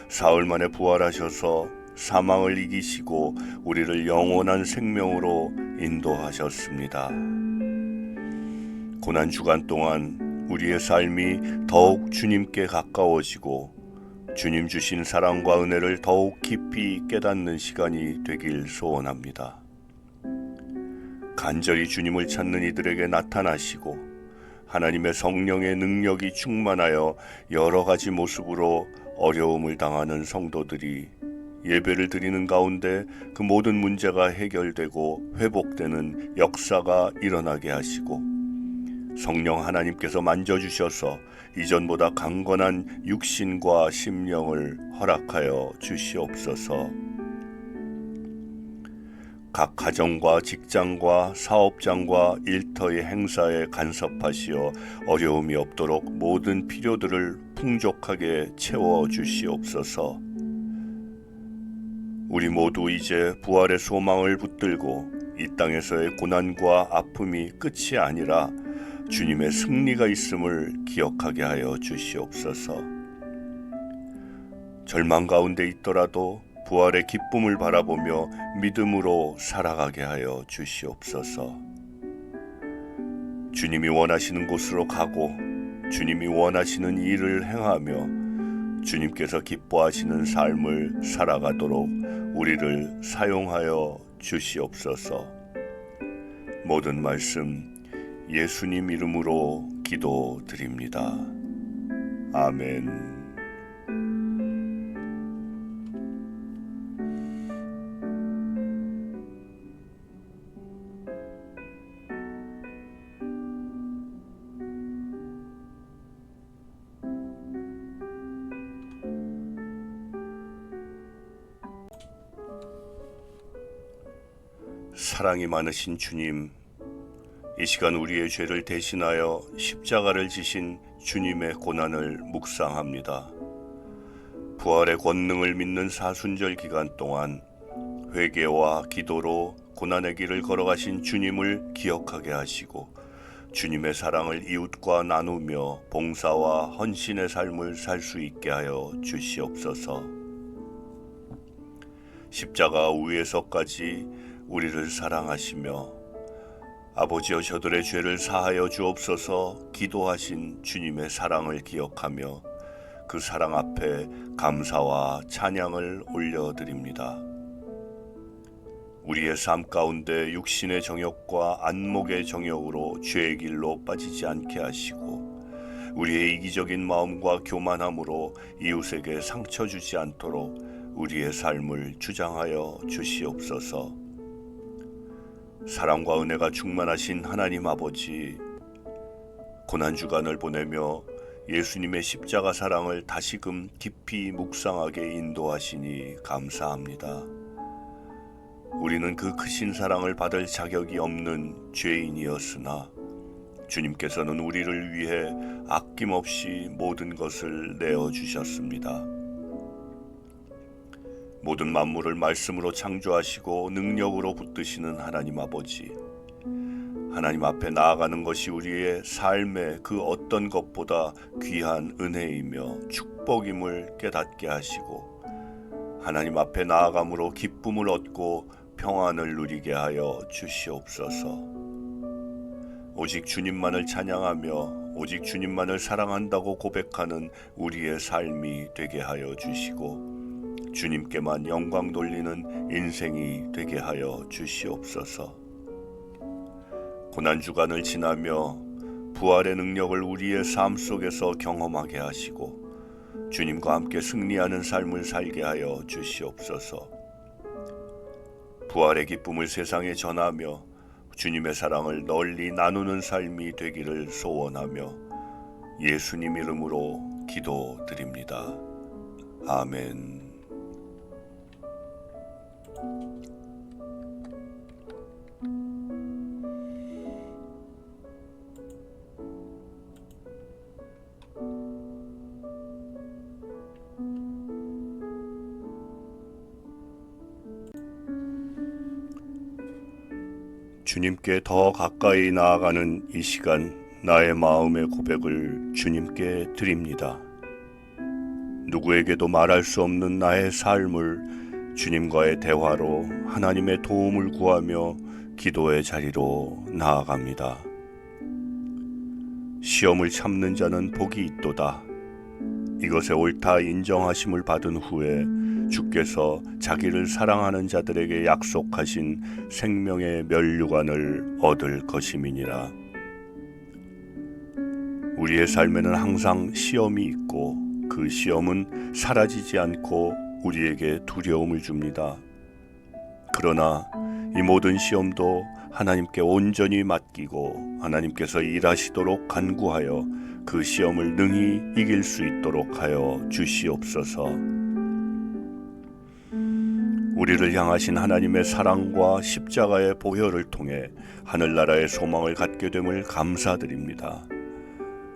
Speaker 1: 사흘 만에 부활하셔서 사망을 이기시고 우리를 영원한 생명으로 인도하셨습니다. 고난주간 동안 우리의 삶이 더욱 주님께 가까워지고 주님 주신 사랑과 은혜를 더욱 깊이 깨닫는 시간이 되길 소원합니다. 간절히 주님을 찾는 이들에게 나타나시고 하나님의 성령의 능력이 충만하여 여러 가지 모습으로 어려움을 당하는 성도들이 예배를 드리는 가운데 그 모든 문제가 해결되고 회복되는 역사가 일어나게 하시고 성령 하나님께서 만져주셔서 이전보다 강건한 육신과 심령을 허락하여 주시옵소서. 각 가정과 직장과 사업장과 일터의 행사에 간섭하시어 어려움이 없도록 모든 필요들을 풍족하게 채워주시옵소서. 우리 모두 이제 부활의 소망을 붙들고 이 땅에서의 고난과 아픔이 끝이 아니라 주님의 승리가 있음을 기억하게 하여 주시옵소서. 절망 가운데 있더라도 부활의 기쁨을 바라보며 믿음으로 살아가게 하여 주시옵소서. 주님이 원하시는 곳으로 가고 주님이 원하시는 일을 행하며 주님께서 기뻐하시는 삶을 살아가도록 우리를 사용하여 주시옵소서. 모든 말씀 예수님 이름으로 기도드립니다. 아멘. 사랑이 많으신 주님, 이 시간 우리의 죄를 대신하여 십자가를 지신 주님의 고난을 묵상합니다. 부활의 권능을 믿는 사순절 기간 동안 회개와 기도로 고난의 길을 걸어가신 주님을 기억하게 하시고 주님의 사랑을 이웃과 나누며 봉사와 헌신의 삶을 살 수 있게 하여 주시옵소서. 십자가 위에서까지 우리를 사랑하시며 아버지여 저들의 죄를 사하여 주옵소서 기도하신 주님의 사랑을 기억하며 그 사랑 앞에 감사와 찬양을 올려드립니다. 우리의 삶 가운데 육신의 정욕과 안목의 정욕으로 죄의 길로 빠지지 않게 하시고 우리의 이기적인 마음과 교만함으로 이웃에게 상처 주지 않도록 우리의 삶을 주장하여 주시옵소서. 사랑과 은혜가 충만하신 하나님 아버지, 고난주간을 보내며 예수님의 십자가 사랑을 다시금 깊이 묵상하게 인도하시니 감사합니다. 우리는 그 크신 사랑을 받을 자격이 없는 죄인이었으나 주님께서는 우리를 위해 아낌없이 모든 것을 내어주셨습니다. 모든 만물을 말씀으로 창조하시고 능력으로 붙드시는 하나님 아버지, 하나님 앞에 나아가는 것이 우리의 삶의 그 어떤 것보다 귀한 은혜이며 축복임을 깨닫게 하시고 하나님 앞에 나아감으로 기쁨을 얻고 평안을 누리게 하여 주시옵소서. 오직 주님만을 찬양하며 오직 주님만을 사랑한다고 고백하는 우리의 삶이 되게 하여 주시고 주님께만 영광 돌리는 인생이 되게 하여 주시옵소서. 고난주간을 지나며 부활의 능력을 우리의 삶 속에서 경험하게 하시고 주님과 함께 승리하는 삶을 살게 하여 주시옵소서. 부활의 기쁨을 세상에 전하며 주님의 사랑을 널리 나누는 삶이 되기를 소원하며 예수님 이름으로 기도드립니다. 아멘. 주님께 더 가까이 나아가는 이 시간, 나의 마음의 고백을 주님께 드립니다. 누구에게도 말할 수 없는 나의 삶을 주님과의 대화로 하나님의 도움을 구하며 기도의 자리로 나아갑니다. 시험을 참는 자는 복이 있도다. 이것에 옳다 인정하심을 받은 후에 주께서 자기를 사랑하는 자들에게 약속하신 생명의 면류관을 얻을 것임이니라. 우리의 삶에는 항상 시험이 있고 그 시험은 사라지지 않고 우리에게 두려움을 줍니다. 그러나 이 모든 시험도 하나님께 온전히 맡기고 하나님께서 일하시도록 간구하여 그 시험을 능히 이길 수 있도록 하여 주시옵소서. 우리를 향하신 하나님의 사랑과 십자가의 보혈을 통해 하늘나라의 소망을 갖게 됨을 감사드립니다.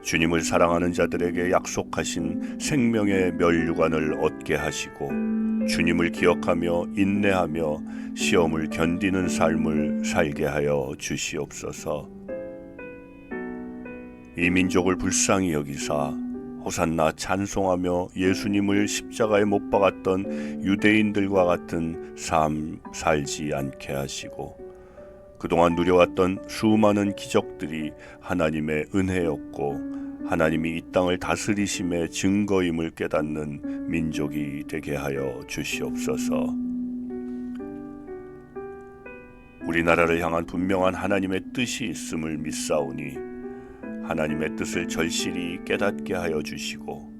Speaker 1: 주님을 사랑하는 자들에게 약속하신 생명의 면류관을 얻게 하시고 주님을 기억하며 인내하며 시험을 견디는 삶을 살게 하여 주시옵소서. 이 민족을 불쌍히 여기사 호산나 찬송하며 예수님을 십자가에 못 박았던 유대인들과 같은 삶 살지 않게 하시고 그동안 누려왔던 수많은 기적들이 하나님의 은혜였고 하나님이 이 땅을 다스리심의 증거임을 깨닫는 민족이 되게 하여 주시옵소서. 우리나라를 향한 분명한 하나님의 뜻이 있음을 믿사오니 하나님의 뜻을 절실히 깨닫게 하여 주시고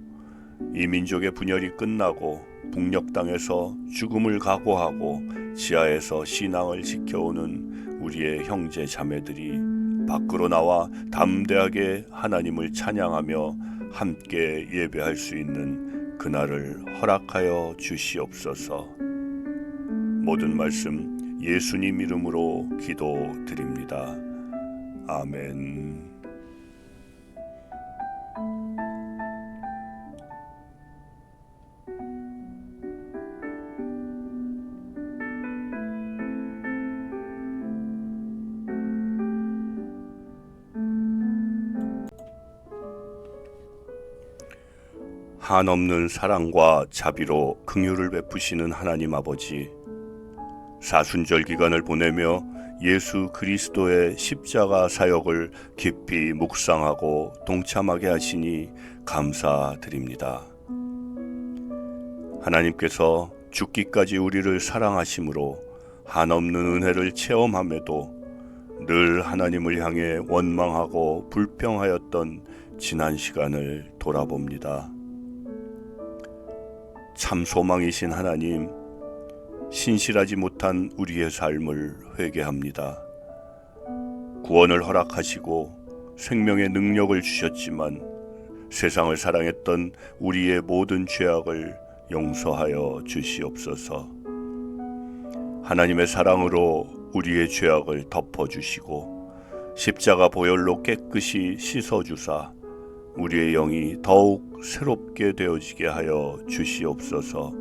Speaker 1: 이 민족의 분열이 끝나고 북녘 땅에서 죽음을 각오하고 지하에서 신앙을 지켜오는 우리의 형제 자매들이 밖으로 나와 담대하게 하나님을 찬양하며 함께 예배할 수 있는 그날을 허락하여 주시옵소서. 모든 말씀 예수님 이름으로 기도드립니다. 아멘. 한없는 사랑과 자비로 긍휼을 베푸시는 하나님 아버지, 사순절 기간을 보내며 예수 그리스도의 십자가 사역을 깊이 묵상하고 동참하게 하시니 감사드립니다. 하나님께서 죽기까지 우리를 사랑하심으로 한없는 은혜를 체험함에도 늘 하나님을 향해 원망하고 불평하였던 지난 시간을 돌아봅니다. 참 소망이신 하나님, 신실하지 못한 우리의 삶을 회개합니다. 구원을 허락하시고 생명의 능력을 주셨지만 세상을 사랑했던 우리의 모든 죄악을 용서하여 주시옵소서. 하나님의 사랑으로 우리의 죄악을 덮어주시고 십자가 보혈로 깨끗이 씻어주사 우리의 영이 더욱 새롭게 되어지게 하여 주시옵소서.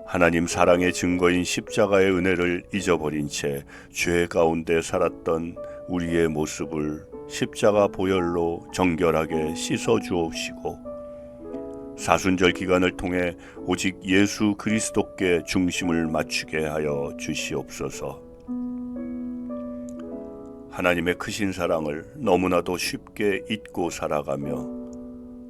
Speaker 1: 하나님 사랑의 증거인 십자가의 은혜를 잊어버린 채 죄 가운데 살았던 우리의 모습을 십자가 보혈로 정결하게 씻어주옵시고 사순절 기간을 통해 오직 예수 그리스도께 중심을 맞추게 하여 주시옵소서. 하나님의 크신 사랑을 너무나도 쉽게 잊고 살아가며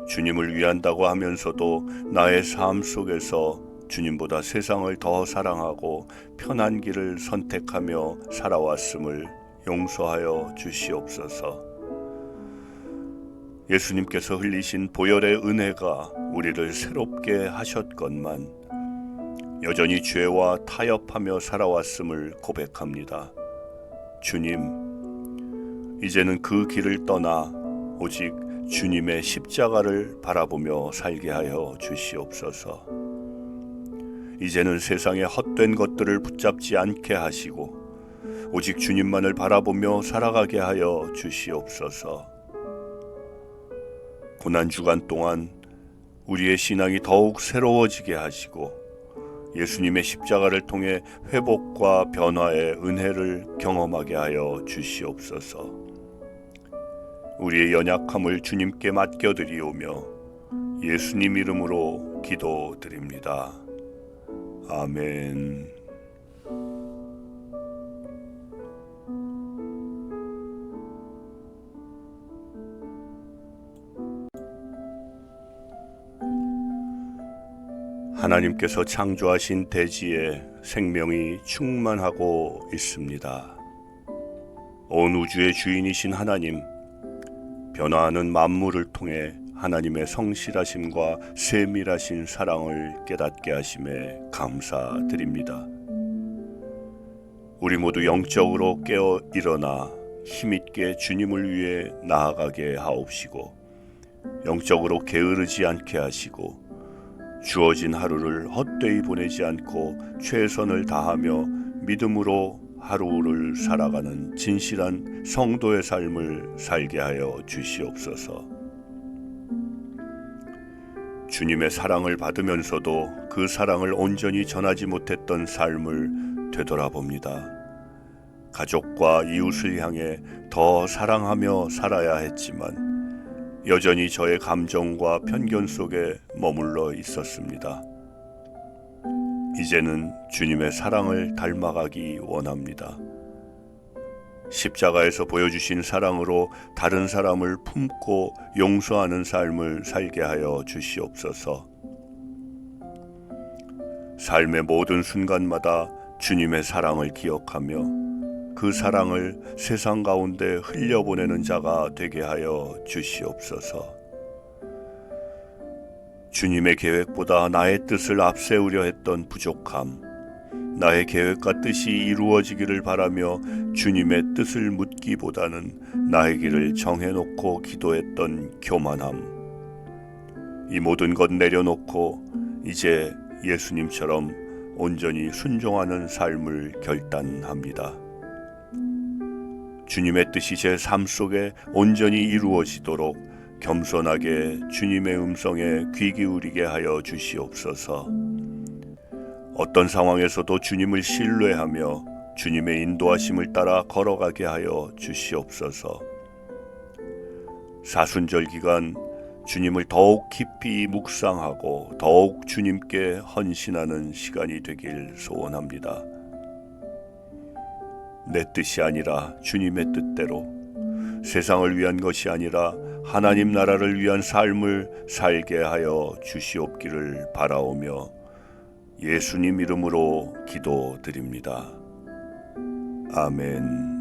Speaker 1: 주님을 위한다고 하면서도 나의 삶 속에서 주님보다 세상을 더 사랑하고 편한 길을 선택하며 살아왔음을 용서하여 주시옵소서. 예수님께서 흘리신 보혈의 은혜가 우리를 새롭게 하셨건만 여전히 죄와 타협하며 살아왔음을 고백합니다. 주님, 이제는 그 길을 떠나 오직 주님의 십자가를 바라보며 살게 하여 주시옵소서. 이제는 세상의 헛된 것들을 붙잡지 않게 하시고 오직 주님만을 바라보며 살아가게 하여 주시옵소서. 고난주간 동안 우리의 신앙이 더욱 새로워지게 하시고 예수님의 십자가를 통해 회복과 변화의 은혜를 경험하게 하여 주시옵소서. 우리의 연약함을 주님께 맡겨드리오며 예수님 이름으로 기도드립니다. 아멘. 하나님께서 창조하신 대지에 생명이 충만하고 있습니다. 온 우주의 주인이신 하나님, 변화하는 만물을 통해 하나님의 성실하심과 세밀하신 사랑을 깨닫게 하심에 감사드립니다. 우리 모두 영적으로 깨어 일어나 힘있게 주님을 위해 나아가게 하옵시고 영적으로 게으르지 않게 하시고 주어진 하루를 헛되이 보내지 않고 최선을 다하며 믿음으로 하루를 살아가는 진실한 성도의 삶을 살게 하여 주시옵소서. 주님의 사랑을 받으면서도 그 사랑을 온전히 전하지 못했던 삶을 되돌아봅니다. 가족과 이웃을 향해 더 사랑하며 살아야 했지만 여전히 저의 감정과 편견 속에 머물러 있었습니다. 이제는 주님의 사랑을 닮아가기 원합니다. 십자가에서 보여주신 사랑으로 다른 사람을 품고 용서하는 삶을 살게 하여 주시옵소서. 삶의 모든 순간마다 주님의 사랑을 기억하며 그 사랑을 세상 가운데 흘려보내는 자가 되게 하여 주시옵소서. 주님의 계획보다 나의 뜻을 앞세우려 했던 부족함, 나의 계획과 뜻이 이루어지기를 바라며 주님의 뜻을 묻기보다는 나의 길을 정해놓고 기도했던 교만함, 이 모든 것 내려놓고 이제 예수님처럼 온전히 순종하는 삶을 결단합니다. 주님의 뜻이 제 삶 속에 온전히 이루어지도록 겸손하게 주님의 음성에 귀 기울이게 하여 주시옵소서. 어떤 상황에서도 주님을 신뢰하며 주님의 인도하심을 따라 걸어가게 하여 주시옵소서. 사순절 기간 주님을 더욱 깊이 묵상하고 더욱 주님께 헌신하는 시간이 되길 소원합니다. 내 뜻이 아니라 주님의 뜻대로, 세상을 위한 것이 아니라 하나님 나라를 위한 삶을 살게 하여 주시옵기를 바라오며 예수님 이름으로 기도드립니다. 아멘.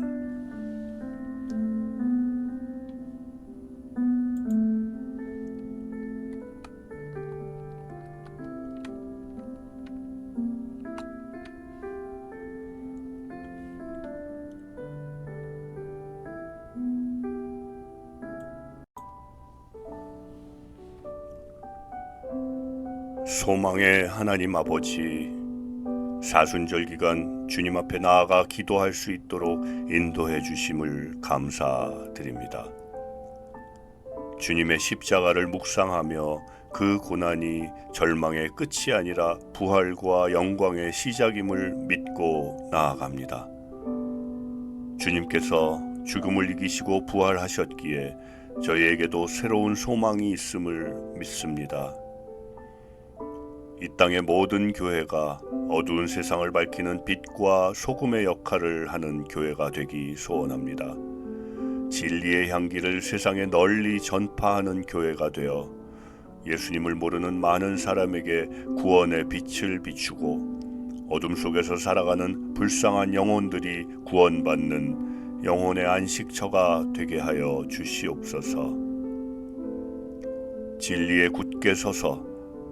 Speaker 1: 소망의 하나님 아버지, 사순절 기간 주님 앞에 나아가 기도할 수 있도록 인도해 주심을 감사드립니다. 주님의 십자가를 묵상하며 그 고난이 절망의 끝이 아니라 부활과 영광의 시작임을 믿고 나아갑니다. 주님께서 죽음을 이기시고 부활하셨기에 저희에게도 새로운 소망이 있음을 믿습니다. 이 땅의 모든 교회가 어두운 세상을 밝히는 빛과 소금의 역할을 하는 교회가 되기 소원합니다. 진리의 향기를 세상에 널리 전파하는 교회가 되어 예수님을 모르는 많은 사람에게 구원의 빛을 비추고 어둠 속에서 살아가는 불쌍한 영혼들이 구원받는 영혼의 안식처가 되게 하여 주시옵소서. 진리에 굳게 서서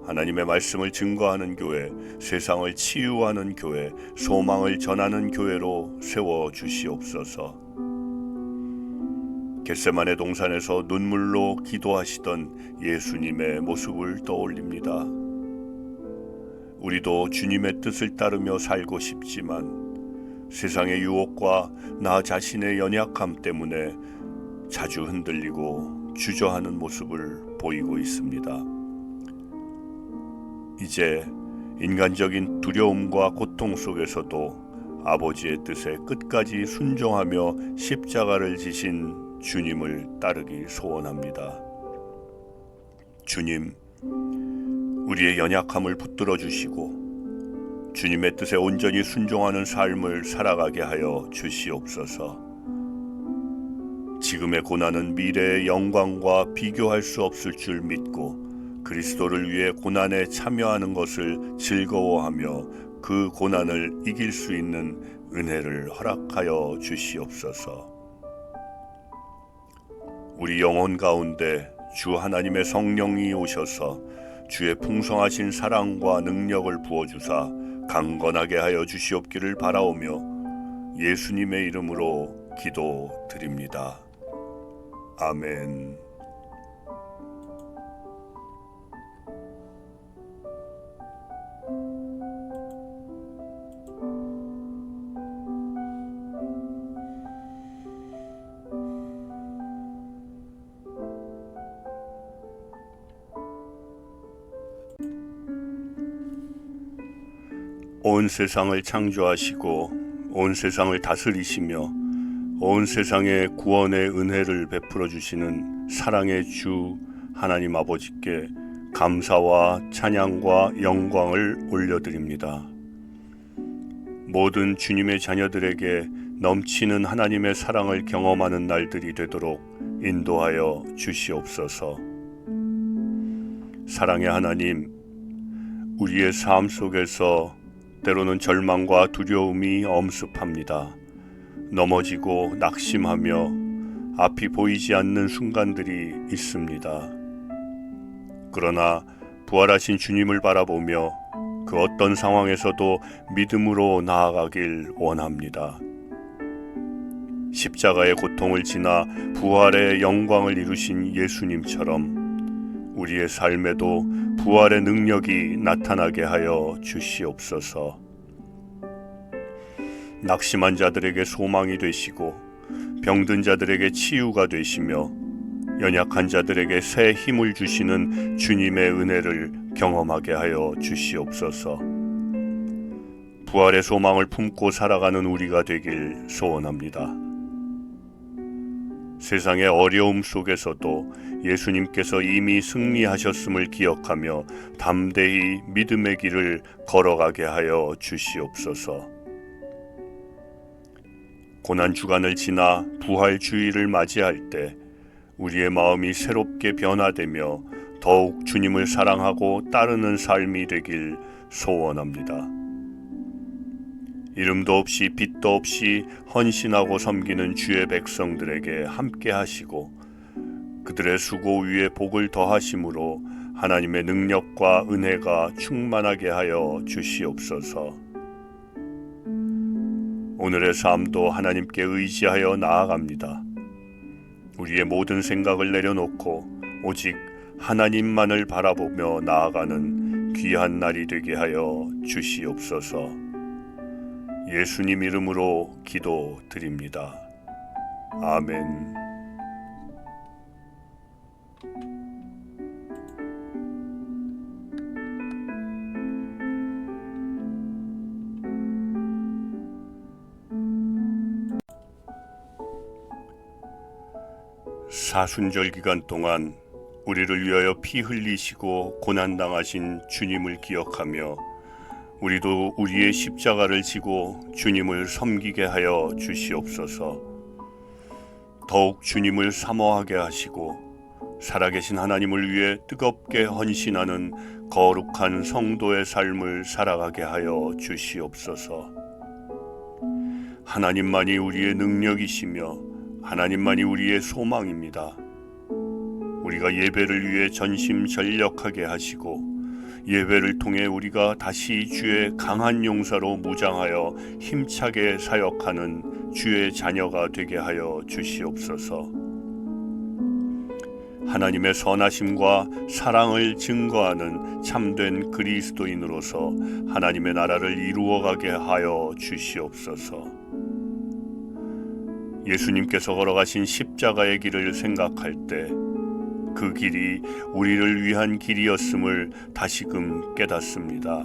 Speaker 1: 하나님의 말씀을 증거하는 교회, 세상을 치유하는 교회, 소망을 전하는 교회로 세워 주시옵소서. 겟세마네 동산에서 눈물로 기도하시던 예수님의 모습을 떠올립니다. 우리도 주님의 뜻을 따르며 살고 싶지만 세상의 유혹과 나 자신의 연약함 때문에 자주 흔들리고 주저하는 모습을 보이고 있습니다. 이제 인간적인 두려움과 고통 속에서도 아버지의 뜻에 끝까지 순종하며 십자가를 지신 주님을 따르기 소원합니다. 주님, 우리의 연약함을 붙들어 주시고 주님의 뜻에 온전히 순종하는 삶을 살아가게 하여 주시옵소서. 지금의 고난은 미래의 영광과 비교할 수 없을 줄 믿고 그리스도를 위해 고난에 참여하는 것을 즐거워하며 그 고난을 이길 수 있는 은혜를 허락하여 주시옵소서. 우리 영혼 가운데 주 하나님의 성령이 오셔서 주의 풍성하신 사랑과 능력을 부어주사 강건하게 하여 주시옵기를 바라오며 예수님의 이름으로 기도드립니다. 아멘. 온 세상을 창조하시고 온 세상을 다스리시며 온 세상에 구원의 은혜를 베풀어 주시는 사랑의 주 하나님 아버지께 감사와 찬양과 영광을 올려드립니다. 모든 주님의 자녀들에게 넘치는 하나님의 사랑을 경험하는 날들이 되도록 인도하여 주시옵소서. 사랑의 하나님, 우리의 삶 속에서 때로는 절망과 두려움이 엄습합니다. 넘어지고 낙심하며 앞이 보이지 않는 순간들이 있습니다. 그러나 부활하신 주님을 바라보며 그 어떤 상황에서도 믿음으로 나아가길 원합니다. 십자가의 고통을 지나 부활의 영광을 이루신 예수님처럼 우리의 삶에도 부활의 능력이 나타나게 하여 주시옵소서. 낙심한 자들에게 소망이 되시고 병든 자들에게 치유가 되시며 연약한 자들에게 새 힘을 주시는 주님의 은혜를 경험하게 하여 주시옵소서. 부활의 소망을 품고 살아가는 우리가 되길 소원합니다. 세상의 어려움 속에서도 예수님께서 이미 승리하셨음을 기억하며 담대히 믿음의 길을 걸어가게 하여 주시옵소서. 고난 주간을 지나 부활 주일을 맞이할 때 우리의 마음이 새롭게 변화되며 더욱 주님을 사랑하고 따르는 삶이 되길 소원합니다. 이름도 없이 빛도 없이 헌신하고 섬기는 주의 백성들에게 함께 하시고 그들의 수고 위에 복을 더하심으로 하나님의 능력과 은혜가 충만하게 하여 주시옵소서. 오늘의 삶도 하나님께 의지하여 나아갑니다. 우리의 모든 생각을 내려놓고 오직 하나님만을 바라보며 나아가는 귀한 날이 되게 하여 주시옵소서. 예수님 이름으로 기도드립니다. 아멘. 사순절 기간 동안 우리를 위하여 피 흘리시고 고난당하신 주님을 기억하며 우리도 우리의 십자가를 지고 주님을 섬기게 하여 주시옵소서. 더욱 주님을 사모하게 하시고 살아계신 하나님을 위해 뜨겁게 헌신하는 거룩한 성도의 삶을 살아가게 하여 주시옵소서. 하나님만이 우리의 능력이시며 하나님만이 우리의 소망입니다. 우리가 예배를 위해 전심전력하게 하시고 예배를 통해 우리가 다시 주의 강한 용사로 무장하여 힘차게 사역하는 주의 자녀가 되게 하여 주시옵소서. 하나님의 선하심과 사랑을 증거하는 참된 그리스도인으로서 하나님의 나라를 이루어가게 하여 주시옵소서. 예수님께서 걸어가신 십자가의 길을 생각할 때 그 길이 우리를 위한 길이었음을 다시금 깨닫습니다.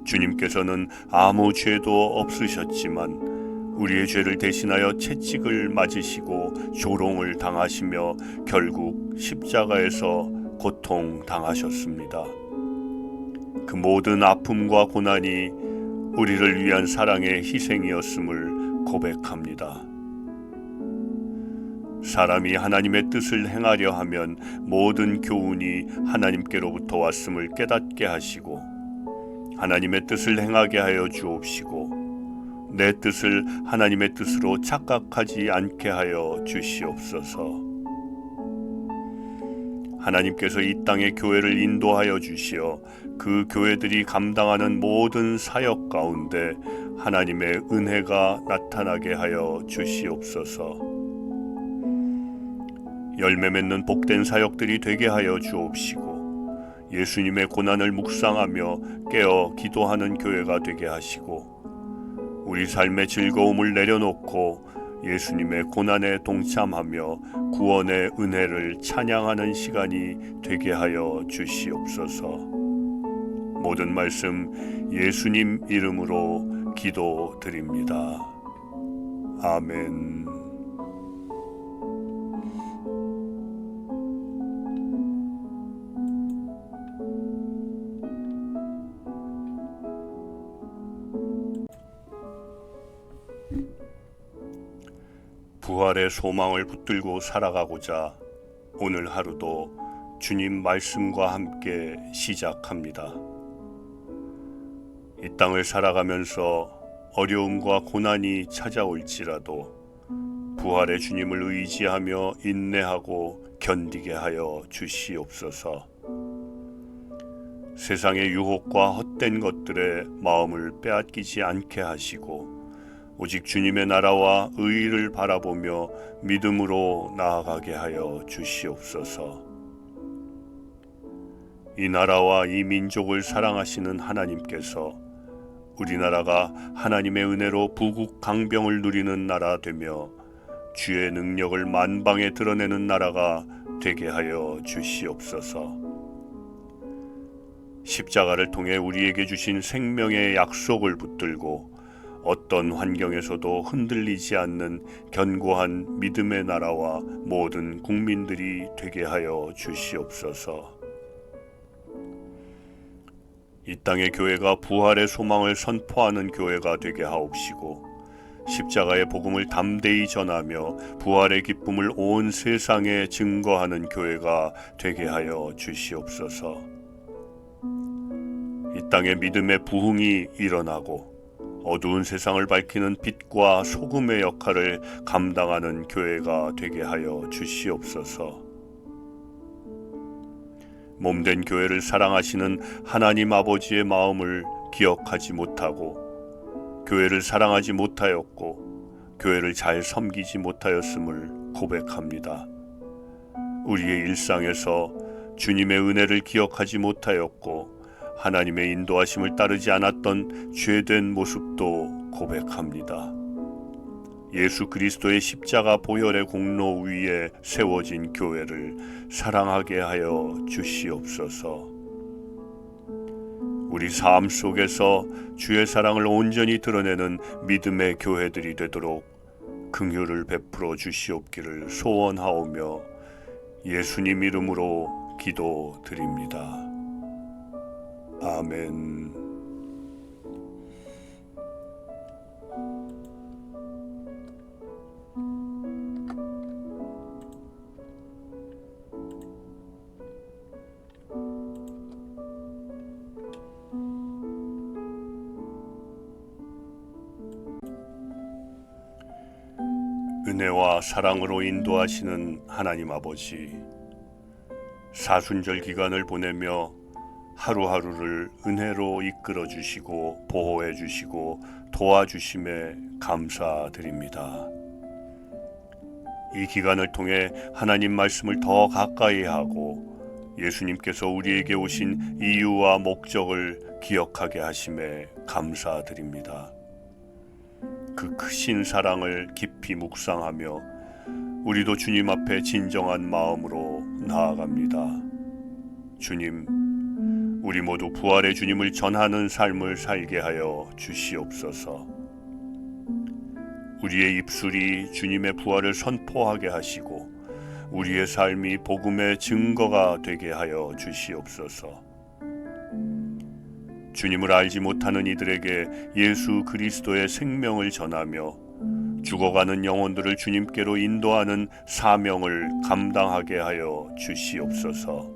Speaker 1: 주님께서는 아무 죄도 없으셨지만 우리의 죄를 대신하여 채찍을 맞으시고 조롱을 당하시며 결국 십자가에서 고통당하셨습니다. 그 모든 아픔과 고난이 우리를 위한 사랑의 희생이었음을 고백합니다. 사람이 하나님의 뜻을 행하려 하면 모든 교훈이 하나님께로부터 왔음을 깨닫게 하시고 하나님의 뜻을 행하게 하여 주옵시고 내 뜻을 하나님의 뜻으로 착각하지 않게 하여 주시옵소서. 하나님께서 이 땅의 교회를 인도하여 주시어 그 교회들이 감당하는 모든 사역 가운데 하나님의 은혜가 나타나게 하여 주시옵소서. 열매 맺는 복된 사역들이 되게 하여 주옵시고 예수님의 고난을 묵상하며 깨어 기도하는 교회가 되게 하시고 우리 삶의 즐거움을 내려놓고 예수님의 고난에 동참하며 구원의 은혜를 찬양하는 시간이 되게 하여 주시옵소서. 모든 말씀 예수님 이름으로 기도드립니다. 아멘. 부활의 소망을 붙들고 살아가고자 오늘 하루도 주님 말씀과 함께 시작합니다. 이 땅을 살아가면서 어려움과 고난이 찾아올지라도 부활의 주님을 의지하며 인내하고 견디게 하여 주시옵소서. 세상의 유혹과 헛된 것들에 마음을 빼앗기지 않게 하시고 오직 주님의 나라와 의의를 바라보며 믿음으로 나아가게 하여 주시옵소서. 이 나라와 이 민족을 사랑하시는 하나님께서 우리나라가 하나님의 은혜로 부국 강병을 누리는 나라 되며 주의 능력을 만방에 드러내는 나라가 되게 하여 주시옵소서. 십자가를 통해 우리에게 주신 생명의 약속을 붙들고 어떤 환경에서도 흔들리지 않는 견고한 믿음의 나라와 모든 국민들이 되게 하여 주시옵소서. 이 땅의 교회가 부활의 소망을 선포하는 교회가 되게 하옵시고 십자가의 복음을 담대히 전하며 부활의 기쁨을 온 세상에 증거하는 교회가 되게 하여 주시옵소서. 이 땅에 믿음의 부흥이 일어나고 어두운 세상을 밝히는 빛과 소금의 역할을 감당하는 교회가 되게 하여 주시옵소서. 몸된 교회를 사랑하시는 하나님 아버지의 마음을 기억하지 못하고 교회를 사랑하지 못하였고 교회를 잘 섬기지 못하였음을 고백합니다. 우리의 일상에서 주님의 은혜를 기억하지 못하였고 하나님의 인도하심을 따르지 않았던 죄된 모습도 고백합니다. 예수 그리스도의 십자가 보혈의 공로 위에 세워진 교회를 사랑하게 하여 주시옵소서. 우리 삶 속에서 주의 사랑을 온전히 드러내는 믿음의 교회들이 되도록 긍휼을 베풀어 주시옵기를 소원하오며 예수님 이름으로 기도드립니다. 아멘. 은혜와 사랑으로 인도하시는 하나님 아버지, 사순절 기간을 보내며 하루하루를 은혜로 이끌어 주시고 보호해 주시고 도와주심에 감사드립니다. 이 기간을 통해 하나님 말씀을 더 가까이 하고 예수님께서 우리에게 오신 이유와 목적을 기억하게 하심에 감사드립니다. 그 크신 사랑을 깊이 묵상하며 우리도 주님 앞에 진정한 마음으로 나아갑니다. 주님, 우리 모두 부활의 주님을 전하는 삶을 살게 하여 주시옵소서. 우리의 입술이 주님의 부활을 선포하게 하시고 우리의 삶이 복음의 증거가 되게 하여 주시옵소서. 주님을 알지 못하는 이들에게 예수 그리스도의 생명을 전하며 죽어가는 영혼들을 주님께로 인도하는 사명을 감당하게 하여 주시옵소서.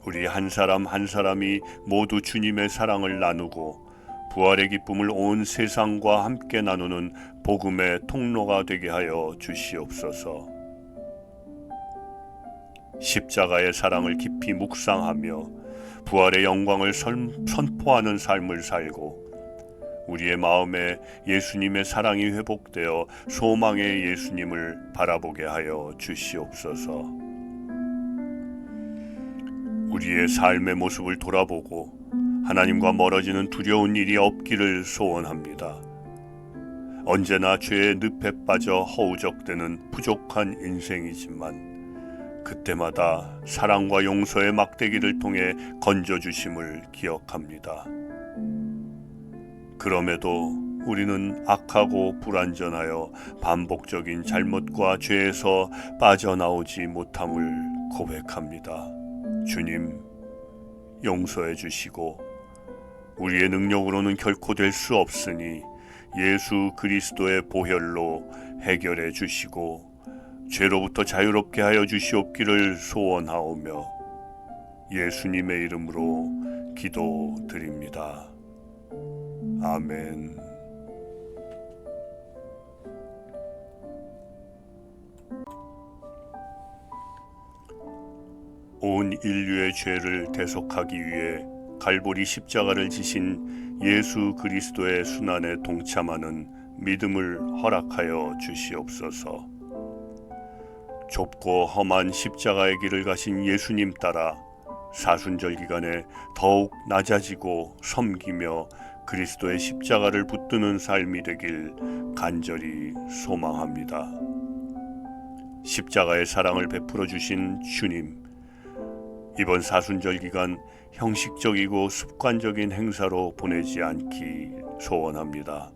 Speaker 1: 우리 한 사람 한 사람이 모두 주님의 사랑을 나누고 부활의 기쁨을 온 세상과 함께 나누는 복음의 통로가 되게 하여 주시옵소서. 십자가의 사랑을 깊이 묵상하며 부활의 영광을 선포하는 삶을 살고 우리의 마음에 예수님의 사랑이 회복되어 소망의 예수님을 바라보게 하여 주시옵소서. 우리의 삶의 모습을 돌아보고 하나님과 멀어지는 두려운 일이 없기를 소원합니다. 언제나 죄의 늪에 빠져 허우적대는 부족한 인생이지만 그때마다 사랑과 용서의 막대기를 통해 건져주심을 기억합니다. 그럼에도 우리는 악하고 불완전하여 반복적인 잘못과 죄에서 빠져나오지 못함을 고백합니다. 주님, 용서해 주시고 우리의 능력으로는 결코 될 수 없으니 예수 그리스도의 보혈로 해결해 주시고 죄로부터 자유롭게 하여 주시옵기를 소원하오며 예수님의 이름으로 기도드립니다. 아멘. 온 인류의 죄를 대속하기 위해 갈보리 십자가를 지신 예수 그리스도의 순환에 동참하는 믿음을 허락하여 주시옵소서. 좁고 험한 십자가의 길을 가신 예수님 따라 사순절 기간에 더욱 낮아지고 섬기며 그리스도의 십자가를 붙드는 삶이 되길 간절히 소망합니다. 십자가의 사랑을 베풀어 주신 주님, 이번 사순절 기간 형식적이고 습관적인 행사로 보내지 않기 소원합니다.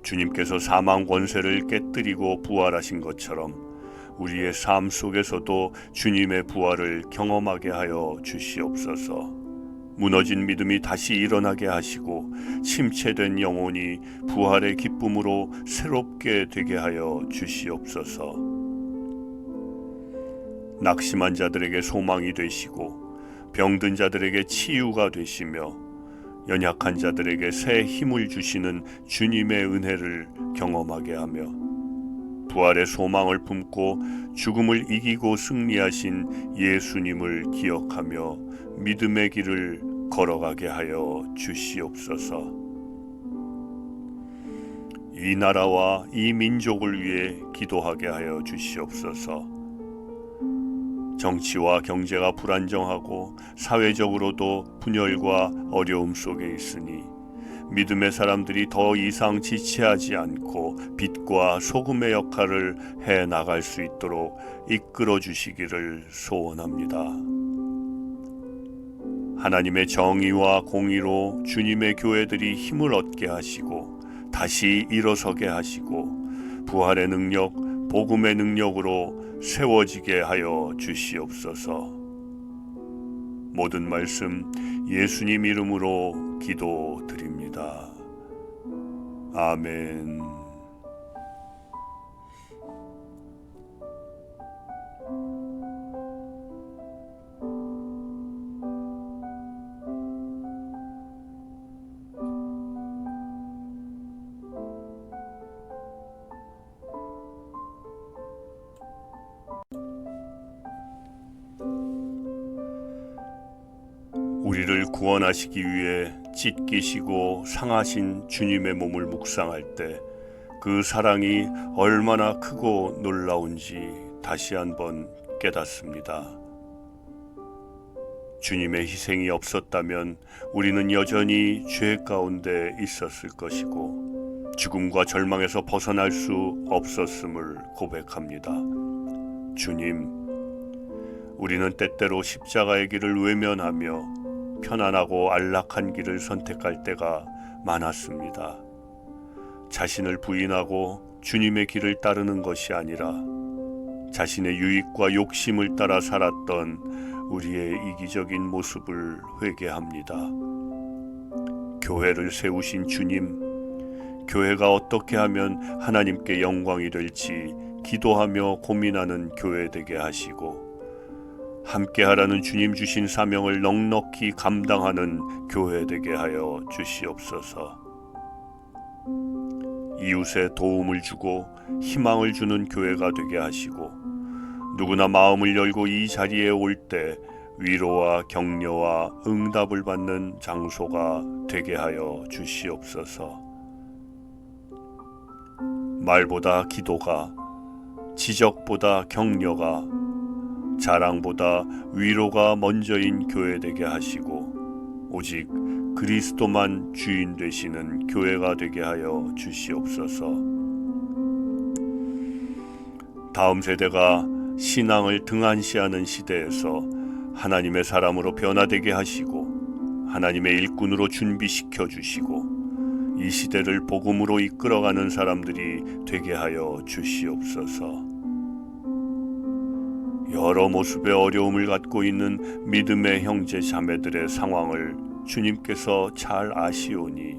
Speaker 1: 주님께서 사망 권세를 깨뜨리고 부활하신 것처럼 우리의 삶 속에서도 주님의 부활을 경험하게 하여 주시옵소서. 무너진 믿음이 다시 일어나게 하시고 침체된 영혼이 부활의 기쁨으로 새롭게 되게 하여 주시옵소서. 낙심한 자들에게 소망이 되시고 병든 자들에게 치유가 되시며 연약한 자들에게 새 힘을 주시는 주님의 은혜를 경험하게 하며 부활의 소망을 품고 죽음을 이기고 승리하신 예수님을 기억하며 믿음의 길을 걸어가게 하여 주시옵소서. 이 나라와 이 민족을 위해 기도하게 하여 주시옵소서. 정치와 경제가 불안정하고 사회적으로도 분열과 어려움 속에 있으니 믿음의 사람들이 더 이상 지체하지 않고 빛과 소금의 역할을 해 나갈 수 있도록 이끌어 주시기를 소원합니다. 하나님의 정의와 공의로 주님의 교회들이 힘을 얻게 하시고 다시 일어서게 하시고 부활의 능력, 복음의 능력으로 세워지게 하여 주시옵소서. 모든 말씀 예수님 이름으로 기도드립니다. 아멘. 우리를 구원하시기 위해 찢기시고 상하신 주님의 몸을 묵상할 때 그 사랑이 얼마나 크고 놀라운지 다시 한번 깨닫습니다. 주님의 희생이 없었다면 우리는 여전히 죄 가운데 있었을 것이고 죽음과 절망에서 벗어날 수 없었음을 고백합니다. 주님, 우리는 때때로 십자가의 길을 외면하며 편안하고 안락한 길을 선택할 때가 많았습니다. 자신을 부인하고 주님의 길을 따르는 것이 아니라 자신의 유익과 욕심을 따라 살았던 우리의 이기적인 모습을 회개합니다. 교회를 세우신 주님, 교회가 어떻게 하면 하나님께 영광이 될지 기도하며 고민하는 교회 되게 하시고 함께하라는 주님 주신 사명을 넉넉히 감당하는 교회 되게 하여 주시옵소서. 이웃에 도움을 주고 희망을 주는 교회가 되게 하시고 누구나 마음을 열고 이 자리에 올 때 위로와 격려와 응답을 받는 장소가 되게 하여 주시옵소서. 말보다 기도가, 지적보다 격려가, 자랑보다 위로가 먼저인 교회 되게 하시고 오직 그리스도만 주인 되시는 교회가 되게 하여 주시옵소서. 다음 세대가 신앙을 등한시하는 시대에서 하나님의 사람으로 변화되게 하시고 하나님의 일꾼으로 준비시켜 주시고 이 시대를 복음으로 이끌어가는 사람들이 되게 하여 주시옵소서. 여러 모습의 어려움을 갖고 있는 믿음의 형제 자매들의 상황을 주님께서 잘 아시오니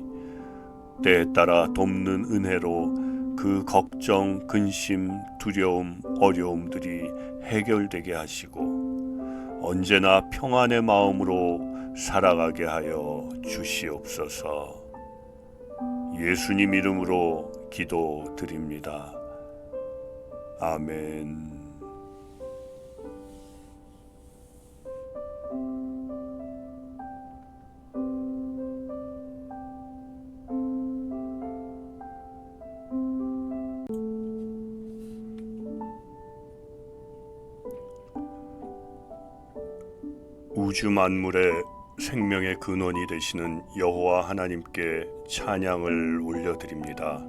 Speaker 1: 때에 따라 돕는 은혜로 그 걱정, 근심, 두려움, 어려움들이 해결되게 하시고 언제나 평안의 마음으로 살아가게 하여 주시옵소서. 예수님 이름으로 기도드립니다. 아멘. 우주 만물의 생명의 근원이 되시는 여호와 하나님께 찬양을 올려드립니다.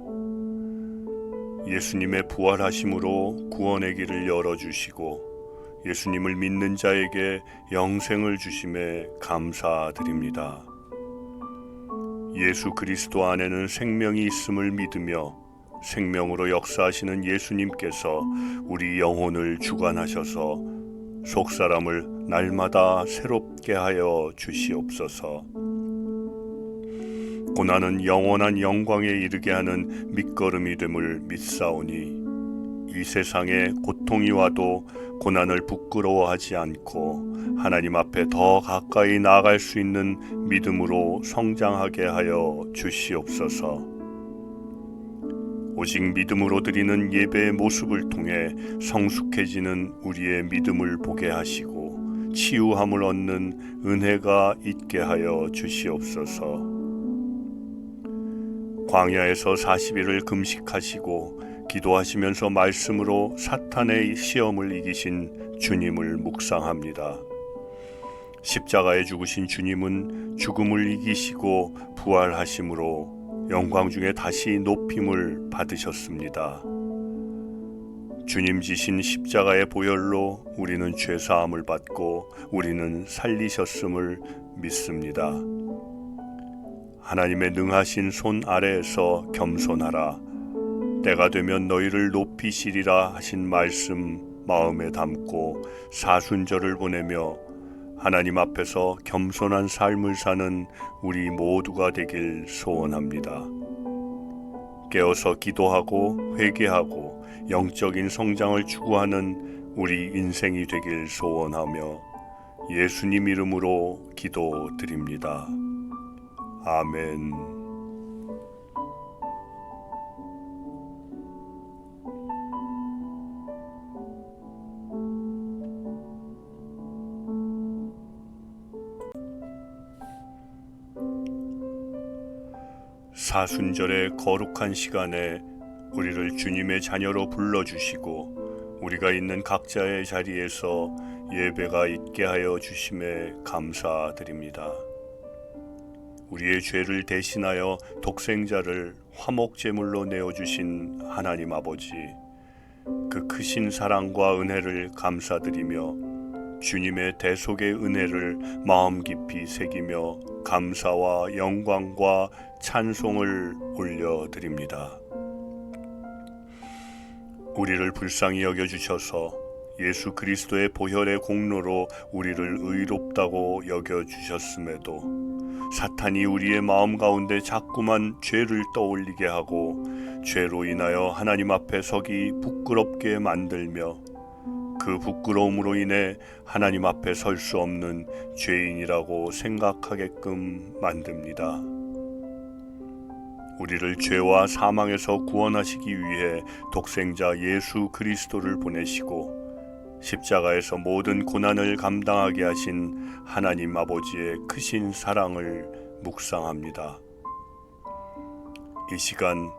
Speaker 1: 예수님의 부활하심으로 구원의 길을 열어주시고 예수님을 믿는 자에게 영생을 주심에 감사드립니다. 예수 그리스도 안에는 생명이 있음을 믿으며 생명으로 역사하시는 예수님께서 우리 영혼을 주관하셔서 속사람을 날마다 새롭게 하여 주시옵소서. 고난은 영원한 영광에 이르게 하는 밑거름이 됨을 믿사오니 이 세상에 고통이 와도 고난을 부끄러워하지 않고 하나님 앞에 더 가까이 나아갈 수 있는 믿음으로 성장하게 하여 주시옵소서. 오직 믿음으로 드리는 예배의 모습을 통해 성숙해지는 우리의 믿음을 보게 하시고 치유함을 얻는 은혜가 있게 하여 주시옵소서. 광야에서 40일을 금식하시고 기도하시면서 말씀으로 사탄의 시험을 이기신 주님을 묵상합니다. 십자가에 죽으신 주님은 죽음을 이기시고 부활하심으로 영광 중에 다시 높임을 받으셨습니다. 주님 지신 십자가의 보혈로 우리는 죄사함을 받고 우리는 살리셨음을 믿습니다. 하나님의 능하신 손 아래에서 겸손하라. 때가 되면 너희를 높이시리라 하신 말씀 마음에 담고 사순절을 보내며 하나님 앞에서 겸손한 삶을 사는 우리 모두가 되길 소원합니다. 깨어서 기도하고 회개하고 영적인 성장을 추구하는 우리 인생이 되길 소원하며 예수님 이름으로 기도드립니다. 아멘. 사순절의 거룩한 시간에 우리를 주님의 자녀로 불러주시고 우리가 있는 각자의 자리에서 예배가 있게 하여 주심에 감사드립니다. 우리의 죄를 대신하여 독생자를 화목제물로 내어주신 하나님 아버지, 그 크신 사랑과 은혜를 감사드리며 주님의 대속의 은혜를 마음 깊이 새기며 감사와 영광과 찬송을 올려드립니다. 우리를 불쌍히 여겨주셔서 예수 그리스도의 보혈의 공로로 우리를 의롭다고 여겨주셨음에도 사탄이 우리의 마음 가운데 자꾸만 죄를 떠올리게 하고 죄로 인하여 하나님 앞에 서기 부끄럽게 만들며 그 부끄러움으로 인해 하나님 앞에 설 수 없는 죄인이라고 생각하게끔 만듭니다. 우리를 죄와 사망에서 구원하시기 위해 독생자 예수 그리스도를 보내시고 십자가에서 모든 고난을 감당하게 하신 하나님 아버지의 크신 사랑을 묵상합니다. 이 시간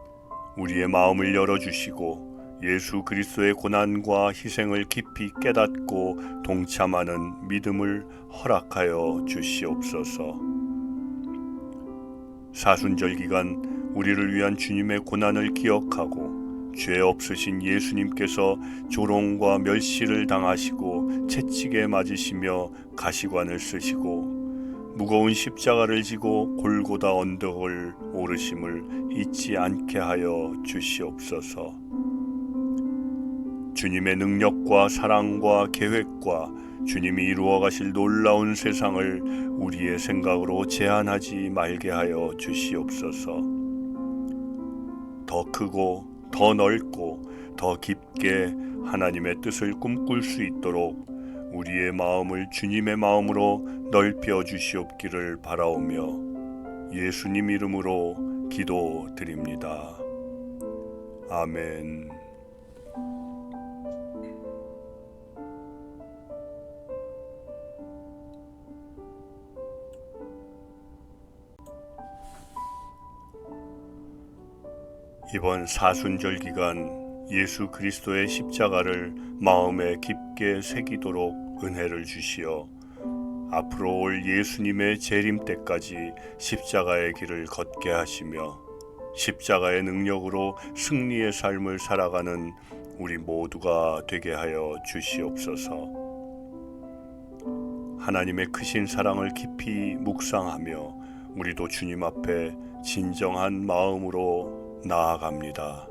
Speaker 1: 우리의 마음을 열어주시고 예수 그리스도의 고난과 희생을 깊이 깨닫고 동참하는 믿음을 허락하여 주시옵소서. 사순절 기간 우리를 위한 주님의 고난을 기억하고 죄 없으신 예수님께서 조롱과 멸시를 당하시고 채찍에 맞으시며 가시관을 쓰시고 무거운 십자가를 지고 골고다 언덕을 오르심을 잊지 않게 하여 주시옵소서. 주님의 능력과 사랑과 계획과 주님이 이루어 가실 놀라운 세상을 우리의 생각으로 제한하지 말게 하여 주시옵소서. 더 크고 더 넓고 더 깊게 하나님의 뜻을 꿈꿀 수 있도록 우리의 마음을 주님의 마음으로 넓혀 주시옵기를 바라오며 예수님 이름으로 기도드립니다. 아멘. 이번 사순절 기간 예수 그리스도의 십자가를 마음에 깊게 새기도록 은혜를 주시어 앞으로 올 예수님의 재림 때까지 십자가의 길을 걷게 하시며 십자가의 능력으로 승리의 삶을 살아가는 우리 모두가 되게 하여 주시옵소서. 하나님의 크신 사랑을 깊이 묵상하며 우리도 주님 앞에 진정한 마음으로 나아갑니다.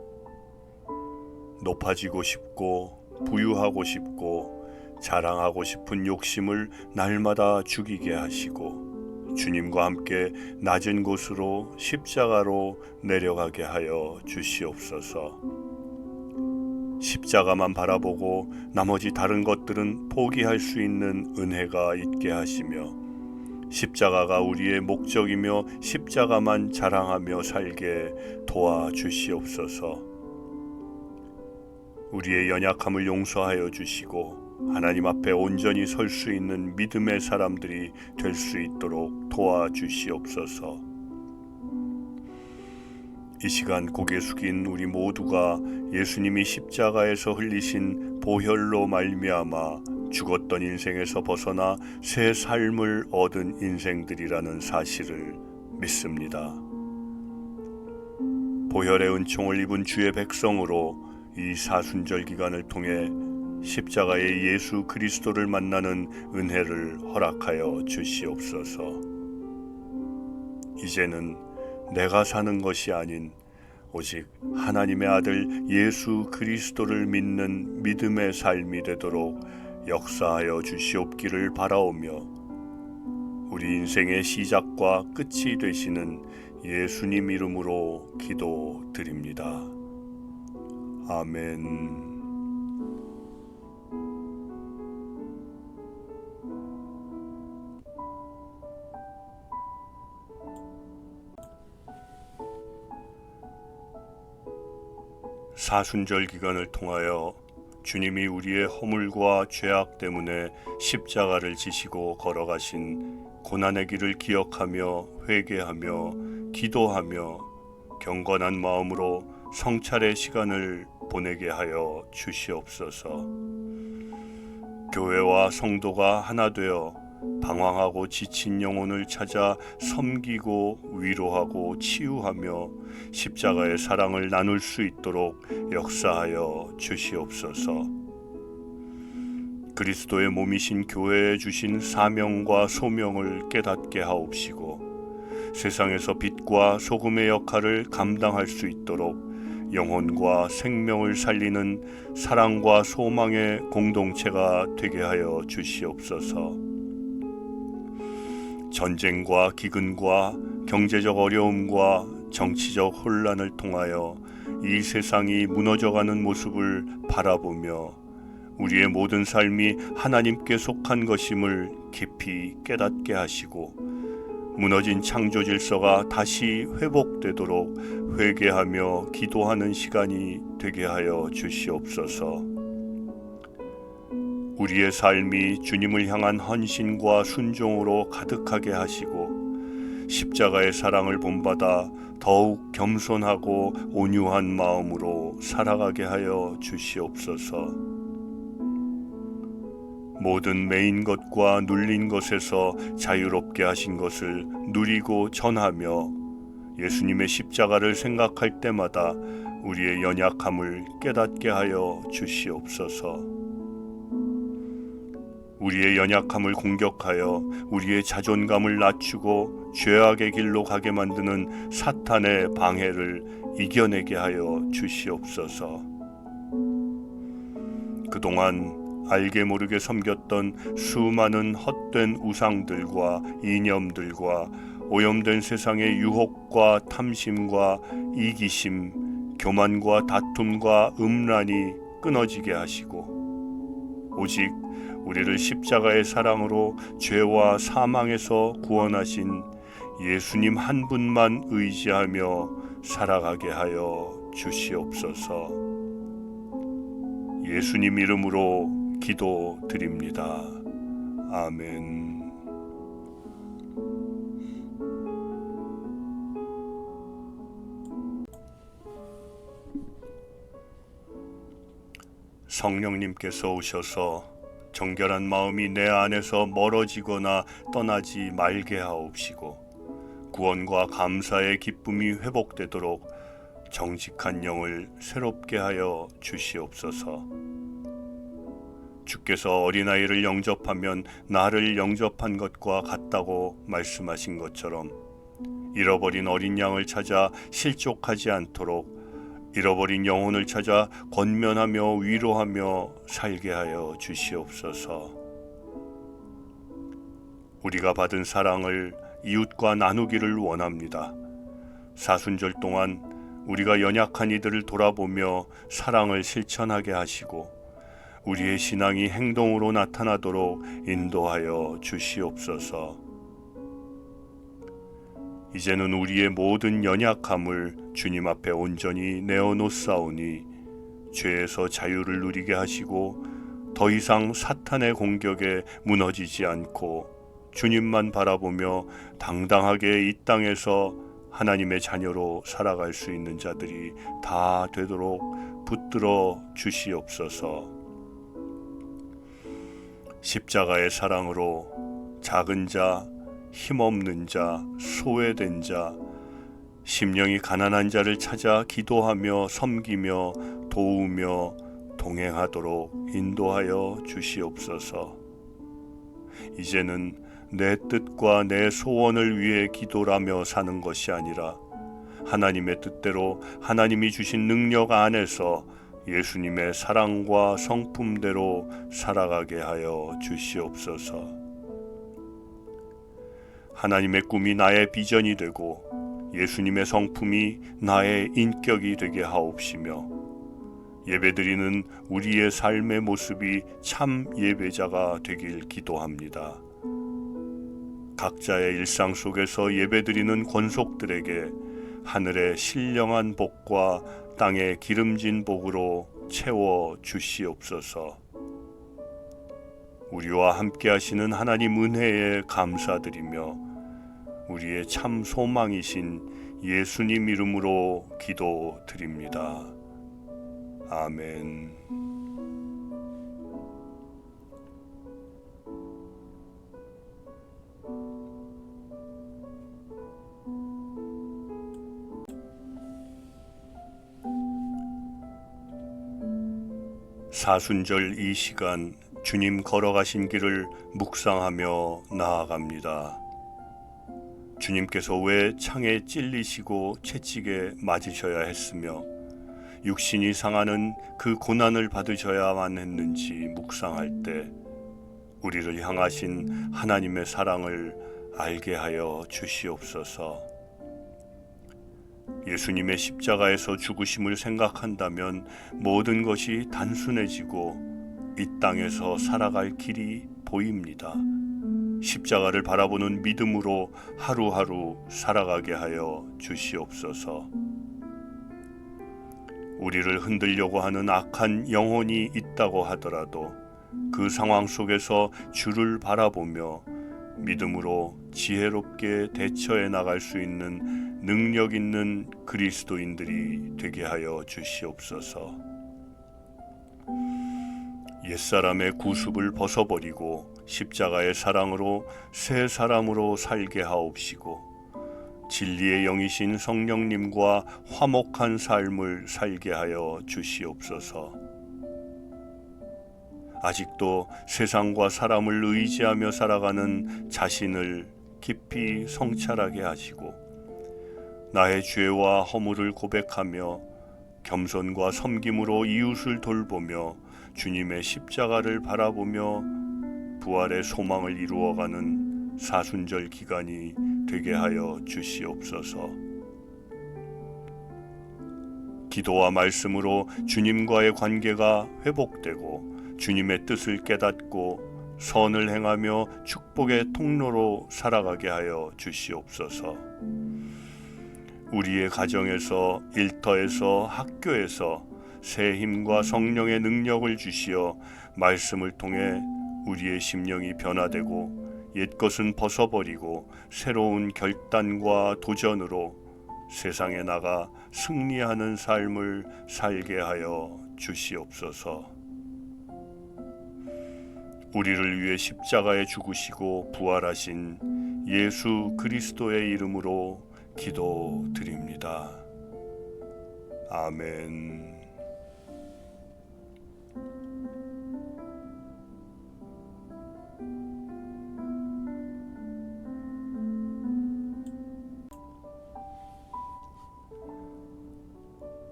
Speaker 1: 높아지고 싶고 부유하고 싶고 자랑하고 싶은 욕심을 날마다 죽이게 하시고 주님과 함께 낮은 곳으로 십자가로 내려가게 하여 주시옵소서. 십자가만 바라보고 나머지 다른 것들은 포기할 수 있는 은혜가 있게 하시며 십자가가 우리의 목적이며 십자가만 자랑하며 살게 도와주시옵소서. 우리의 연약함을 용서하여 주시고 하나님 앞에 온전히 설 수 있는 믿음의 사람들이 될 수 있도록 도와주시옵소서. 이 시간 고개 숙인 우리 모두가 예수님이 십자가에서 흘리신 보혈로 말미암아 죽었던 인생에서 벗어나 새 삶을 얻은 인생들이라는 사실을 믿습니다. 보혈의 은총을 입은 주의 백성으로 이 사순절 기간을 통해 십자가의 예수 그리스도를 만나는 은혜를 허락하여 주시옵소서. 이제는 내가 사는 것이 아닌 오직 하나님의 아들 예수 그리스도를 믿는 믿음의 삶이 되도록 역사하여 주시옵기를 바라오며 우리 인생의 시작과 끝이 되시는 예수님 이름으로 기도드립니다. 아멘. 사순절 기간을 통하여 주님이 우리의 허물과 죄악 때문에 십자가를 지시고 걸어가신 고난의 길을 기억하며 회개하며 기도하며 경건한 마음으로 성찰의 시간을 보내게 하여 주시옵소서. 교회와 성도가 하나 되어 방황하고 지친 영혼을 찾아 섬기고 위로하고 치유하며 십자가의 사랑을 나눌 수 있도록 역사하여 주시옵소서. 그리스도의 몸이신 교회에 주신 사명과 소명을 깨닫게 하옵시고 세상에서 빛과 소금의 역할을 감당할 수 있도록 영혼과 생명을 살리는 사랑과 소망의 공동체가 되게 하여 주시옵소서. 전쟁과 기근과 경제적 어려움과 정치적 혼란을 통하여 이 세상이 무너져가는 모습을 바라보며 우리의 모든 삶이 하나님께 속한 것임을 깊이 깨닫게 하시고 무너진 창조 질서가 다시 회복되도록 회개하며 기도하는 시간이 되게 하여 주시옵소서. 우리의 삶이 주님을 향한 헌신과 순종으로 가득하게 하시고 십자가의 사랑을 본받아 더욱 겸손하고 온유한 마음으로 살아가게 하여 주시옵소서. 모든 매인 것과 눌린 것에서 자유롭게 하신 것을 누리고 전하며 예수님의 십자가를 생각할 때마다 우리의 연약함을 깨닫게 하여 주시옵소서. 우리의 연약함을 공격하여 우리의 자존감을 낮추고 죄악의 길로 가게 만드는 사탄의 방해를 이겨내게 하여 주시옵소서. 그동안 알게 모르게 섬겼던 수많은 헛된 우상들과 이념들과 오염된 세상의 유혹과 탐심과 이기심, 교만과 다툼과 음란이 끊어지게 하시고 오직 우리를 십자가의 사랑으로 죄와 사망에서 구원하신 예수님 한 분만 의지하며 살아가게 하여 주시옵소서. 예수님 이름으로 기도드립니다. 아멘. 성령님께서 오셔서 정결한 마음이 내 안에서 멀어지거나 떠나지 말게 하옵시고 구원과 감사의 기쁨이 회복되도록 정직한 영을 새롭게 하여 주시옵소서. 주께서 어린아이를 영접하면 나를 영접한 것과 같다고 말씀하신 것처럼 잃어버린 어린 양을 찾아 실족하지 않도록 잃어버린 영혼을 찾아 권면하며 위로하며 살게 하여 주시옵소서. 우리가 받은 사랑을 이웃과 나누기를 원합니다. 사순절 동안 우리가 연약한 이들을 돌아보며 사랑을 실천하게 하시고 우리의 신앙이 행동으로 나타나도록 인도하여 주시옵소서. 이제는 우리의 모든 연약함을 주님 앞에 온전히 내어놓사오니 죄에서 자유를 누리게 하시고 더 이상 사탄의 공격에 무너지지 않고 주님만 바라보며 당당하게 이 땅에서 하나님의 자녀로 살아갈 수 있는 자들이 다 되도록 붙들어 주시옵소서. 십자가의 사랑으로 작은 자, 힘없는 자, 소외된 자, 심령이 가난한 자를 찾아 기도하며 섬기며 도우며 동행하도록 인도하여 주시옵소서. 이제는 내 뜻과 내 소원을 위해 기도라며 사는 것이 아니라 하나님의 뜻대로 하나님이 주신 능력 안에서 예수님의 사랑과 성품대로 살아가게 하여 주시옵소서. 하나님의 꿈이 나의 비전이 되고 예수님의 성품이 나의 인격이 되게 하옵시며 예배드리는 우리의 삶의 모습이 참 예배자가 되길 기도합니다. 각자의 일상 속에서 예배드리는 권속들에게 하늘의 신령한 복과 땅의 기름진 복으로 채워 주시옵소서. 우리와 함께 하시는 하나님 은혜에 감사드리며 우리의 참 소망이신 예수님 이름으로 기도드립니다. 아멘. 사순절 이 시간 주님 걸어가신 길을 묵상하며 나아갑니다. 주님께서 왜 창에 찔리시고 채찍에 맞으셔야 했으며 육신이 상하는 그 고난을 받으셔야만 했는지 묵상할 때 우리를 향하신 하나님의 사랑을 알게 하여 주시옵소서. 예수님의 십자가에서 죽으심을 생각한다면 모든 것이 단순해지고 이 땅에서 살아갈 길이 보입니다. 십자가를 바라보는 믿음으로 하루하루 살아가게 하여 주시옵소서. 우리를 흔들려고 하는 악한 영혼이 있다고 하더라도 그 상황 속에서 주를 바라보며 믿음으로 지혜롭게 대처해 나갈 수 있는 능력 있는 그리스도인들이 되게 하여 주시옵소서. 옛사람의 구습을 벗어버리고 십자가의 사랑으로 새 사람으로 살게 하옵시고 진리의 영이신 성령님과 화목한 삶을 살게 하여 주시옵소서. 아직도 세상과 사람을 의지하며 살아가는 자신을 깊이 성찰하게 하시고 나의 죄와 허물을 고백하며 겸손과 섬김으로 이웃을 돌보며 주님의 십자가를 바라보며 부활의 소망을 이루어가는 사순절 기간이 되게 하여 주시옵소서. 기도와 말씀으로 주님과의 관계가 회복되고 주님의 뜻을 깨닫고 선을 행하며 축복의 통로로 살아가게 하여 주시옵소서. 우리의 가정에서, 일터에서, 학교에서 새 힘과 성령의 능력을 주시어 말씀을 통해 우리의 심령이 변화되고 옛것은 벗어버리고 새로운 결단과 도전으로 세상에 나가 승리하는 삶을 살게 하여 주시옵소서. 우리를 위해 십자가에 죽으시고 부활하신 예수 그리스도의 이름으로 기도드립니다. 아멘.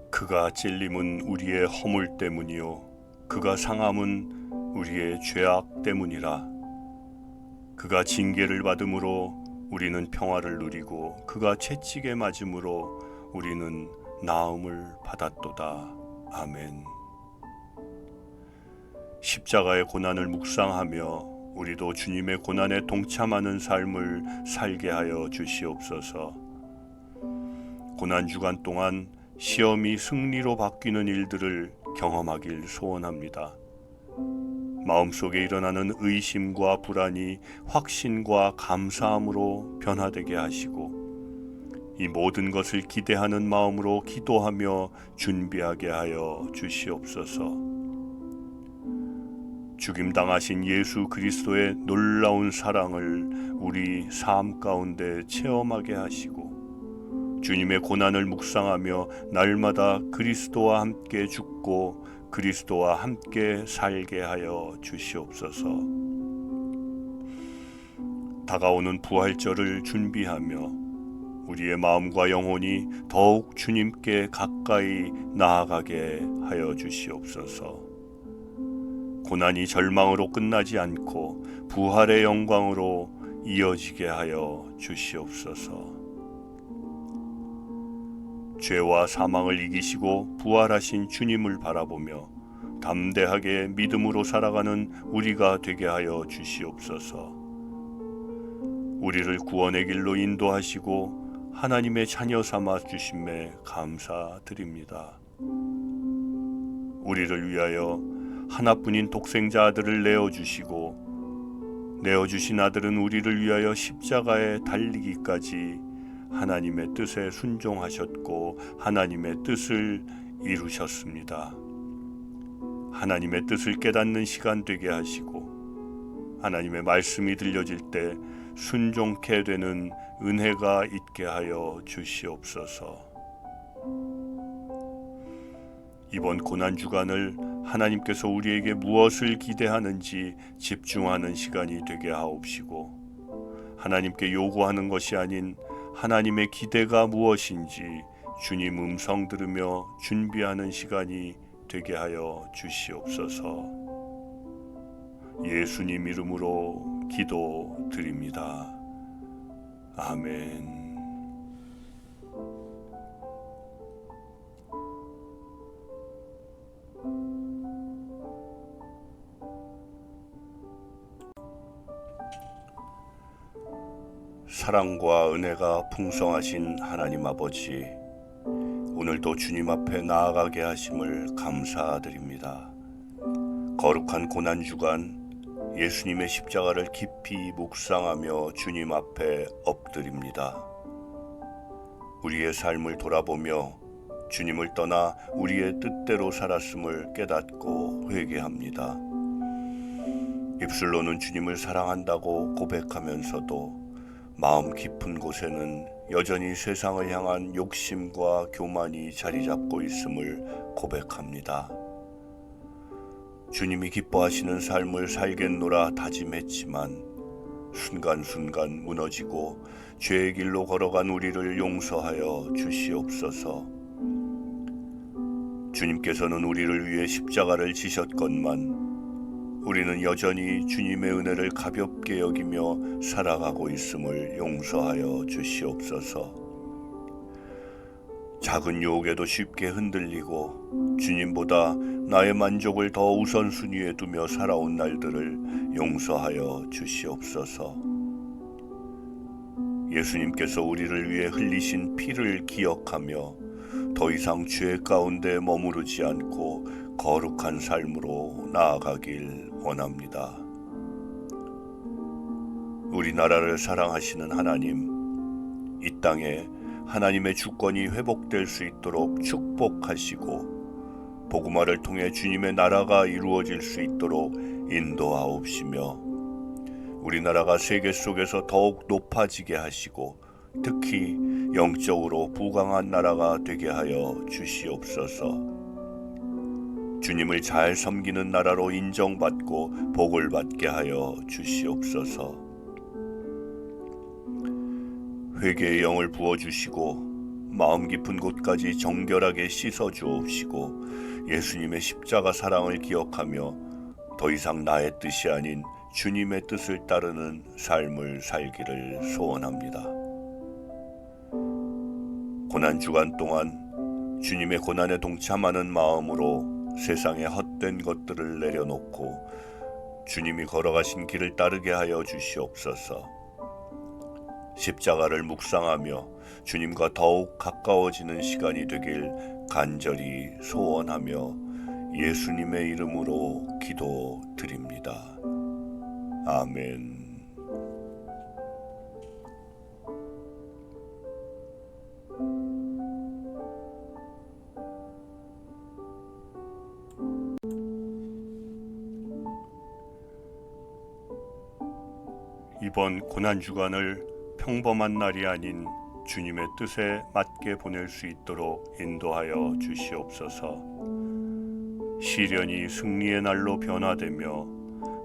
Speaker 1: 그가 찔림은 우리의 허물 때문이요 그가 상함은 우리의 죄악 때문이라. 그가 징계를 받음으로 우리는 평화를 누리고 그가 채찍에 맞음으로 우리는 나음을 받았도다. 아멘. 십자가의 고난을 묵상하며 우리도 주님의 고난에 동참하는 삶을 살게 하여 주시옵소서. 고난 주간 동안 시험이 승리로 바뀌는 일들을 경험하길 소원합니다. 마음속에 일어나는 의심과 불안이 확신과 감사함으로 변화되게 하시고 이 모든 것을 기대하는 마음으로 기도하며 준비하게 하여 주시옵소서. 죽임당하신 예수 그리스도의 놀라운 사랑을 우리 삶 가운데 체험하게 하시고 주님의 고난을 묵상하며 날마다 그리스도와 함께 죽고 그리스도와 함께 살게 하여 주시옵소서. 다가오는 부활절을 준비하며 우리의 마음과 영혼이 더욱 주님께 가까이 나아가게 하여 주시옵소서. 고난이 절망으로 끝나지 않고 부활의 영광으로 이어지게 하여 주시옵소서. 죄와 사망을 이기시고 부활하신 주님을 바라보며 담대하게 믿음으로 살아가는 우리가 되게 하여 주시옵소서. 우리를 구원의 길로 인도하시고 하나님의 자녀 삼아 주심에 감사드립니다. 우리를 위하여 하나뿐인 독생자 아들을 내어주시고 내어주신 아들은 우리를 위하여 십자가에 달리기까지 하나님의 뜻에 순종하셨고 하나님의 뜻을 이루셨습니다. 하나님의 뜻을 깨닫는 시간 되게 하시고 하나님의 말씀이 들려질 때 순종케 되는 은혜가 있게 하여 주시옵소서. 이번 고난주간을 하나님께서 우리에게 무엇을 기대하는지 집중하는 시간이 되게 하옵시고 하나님께 요구하는 것이 아닌 하나님의 기대가 무엇인지 주님 음성 들으며 준비하는 시간이 되게 하여 주시옵소서. 예수님 이름으로 기도드립니다. 아멘. 사랑과 은혜가 풍성하신 하나님 아버지, 오늘도 주님 앞에 나아가게 하심을 감사드립니다. 거룩한 고난주간 예수님의 십자가를 깊이 묵상하며 주님 앞에 엎드립니다. 우리의 삶을 돌아보며 주님을 떠나 우리의 뜻대로 살았음을 깨닫고 회개합니다. 입술로는 주님을 사랑한다고 고백하면서도 마음 깊은 곳에는 여전히 세상을 향한 욕심과 교만이 자리 잡고 있음을 고백합니다. 주님이 기뻐하시는 삶을 살겠노라 다짐했지만 순간순간 무너지고 죄의 길로 걸어간 우리를 용서하여 주시옵소서. 주님께서는 우리를 위해 십자가를 지셨건만 우리는 여전히 주님의 은혜를 가볍게 여기며 살아가고 있음을 용서하여 주시옵소서. 작은 유혹에도 쉽게 흔들리고 주님보다 나의 만족을 더 우선순위에 두며 살아온 날들을 용서하여 주시옵소서. 예수님께서 우리를 위해 흘리신 피를 기억하며 더 이상 죄 가운데 머무르지 않고 거룩한 삶으로 나아가길 원합니다. 우리나라를 사랑하시는 하나님, 이 땅에 하나님의 주권이 회복될 수 있도록 축복하시고 복음화를 통해 주님의 나라가 이루어질 수 있도록 인도하옵시며 우리나라가 세계 속에서 더욱 높아지게 하시고 특히 영적으로 부강한 나라가 되게 하여 주시옵소서. 주님을 잘 섬기는 나라로 인정받고 복을 받게 하여 주시옵소서. 회개의 영을 부어주시고 마음 깊은 곳까지 정결하게 씻어주옵시고 예수님의 십자가 사랑을 기억하며 더 이상 나의 뜻이 아닌 주님의 뜻을 따르는 삶을 살기를 소원합니다. 고난주간 동안 주님의 고난에 동참하는 마음으로 세상의 헛된 것들을 내려놓고 주님이 걸어가신 길을 따르게 하여 주시옵소서. 십자가를 묵상하며 주님과 더욱 가까워지는 시간이 되길 간절히 소원하며 예수님의 이름으로 기도드립니다. 아멘. 이번 고난주간을 평범한 날이 아닌 주님의 뜻에 맞게 보낼 수 있도록 인도하여 주시옵소서. 시련이 승리의 날로 변화되며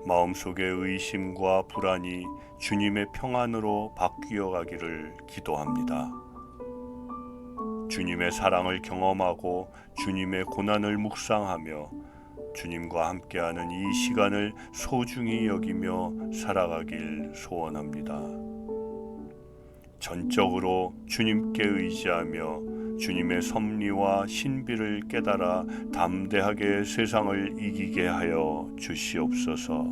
Speaker 1: 마음속의 의심과 불안이 주님의 평안으로 바뀌어 가기를 기도합니다. 주님의 사랑을 경험하고 주님의 고난을 묵상하며 주님과 함께하는 이 시간을 소중히 여기며 살아가길 소원합니다. 전적으로 주님께 의지하며 주님의 섭리와 신비를 깨달아 담대하게 세상을 이기게 하여 주시옵소서.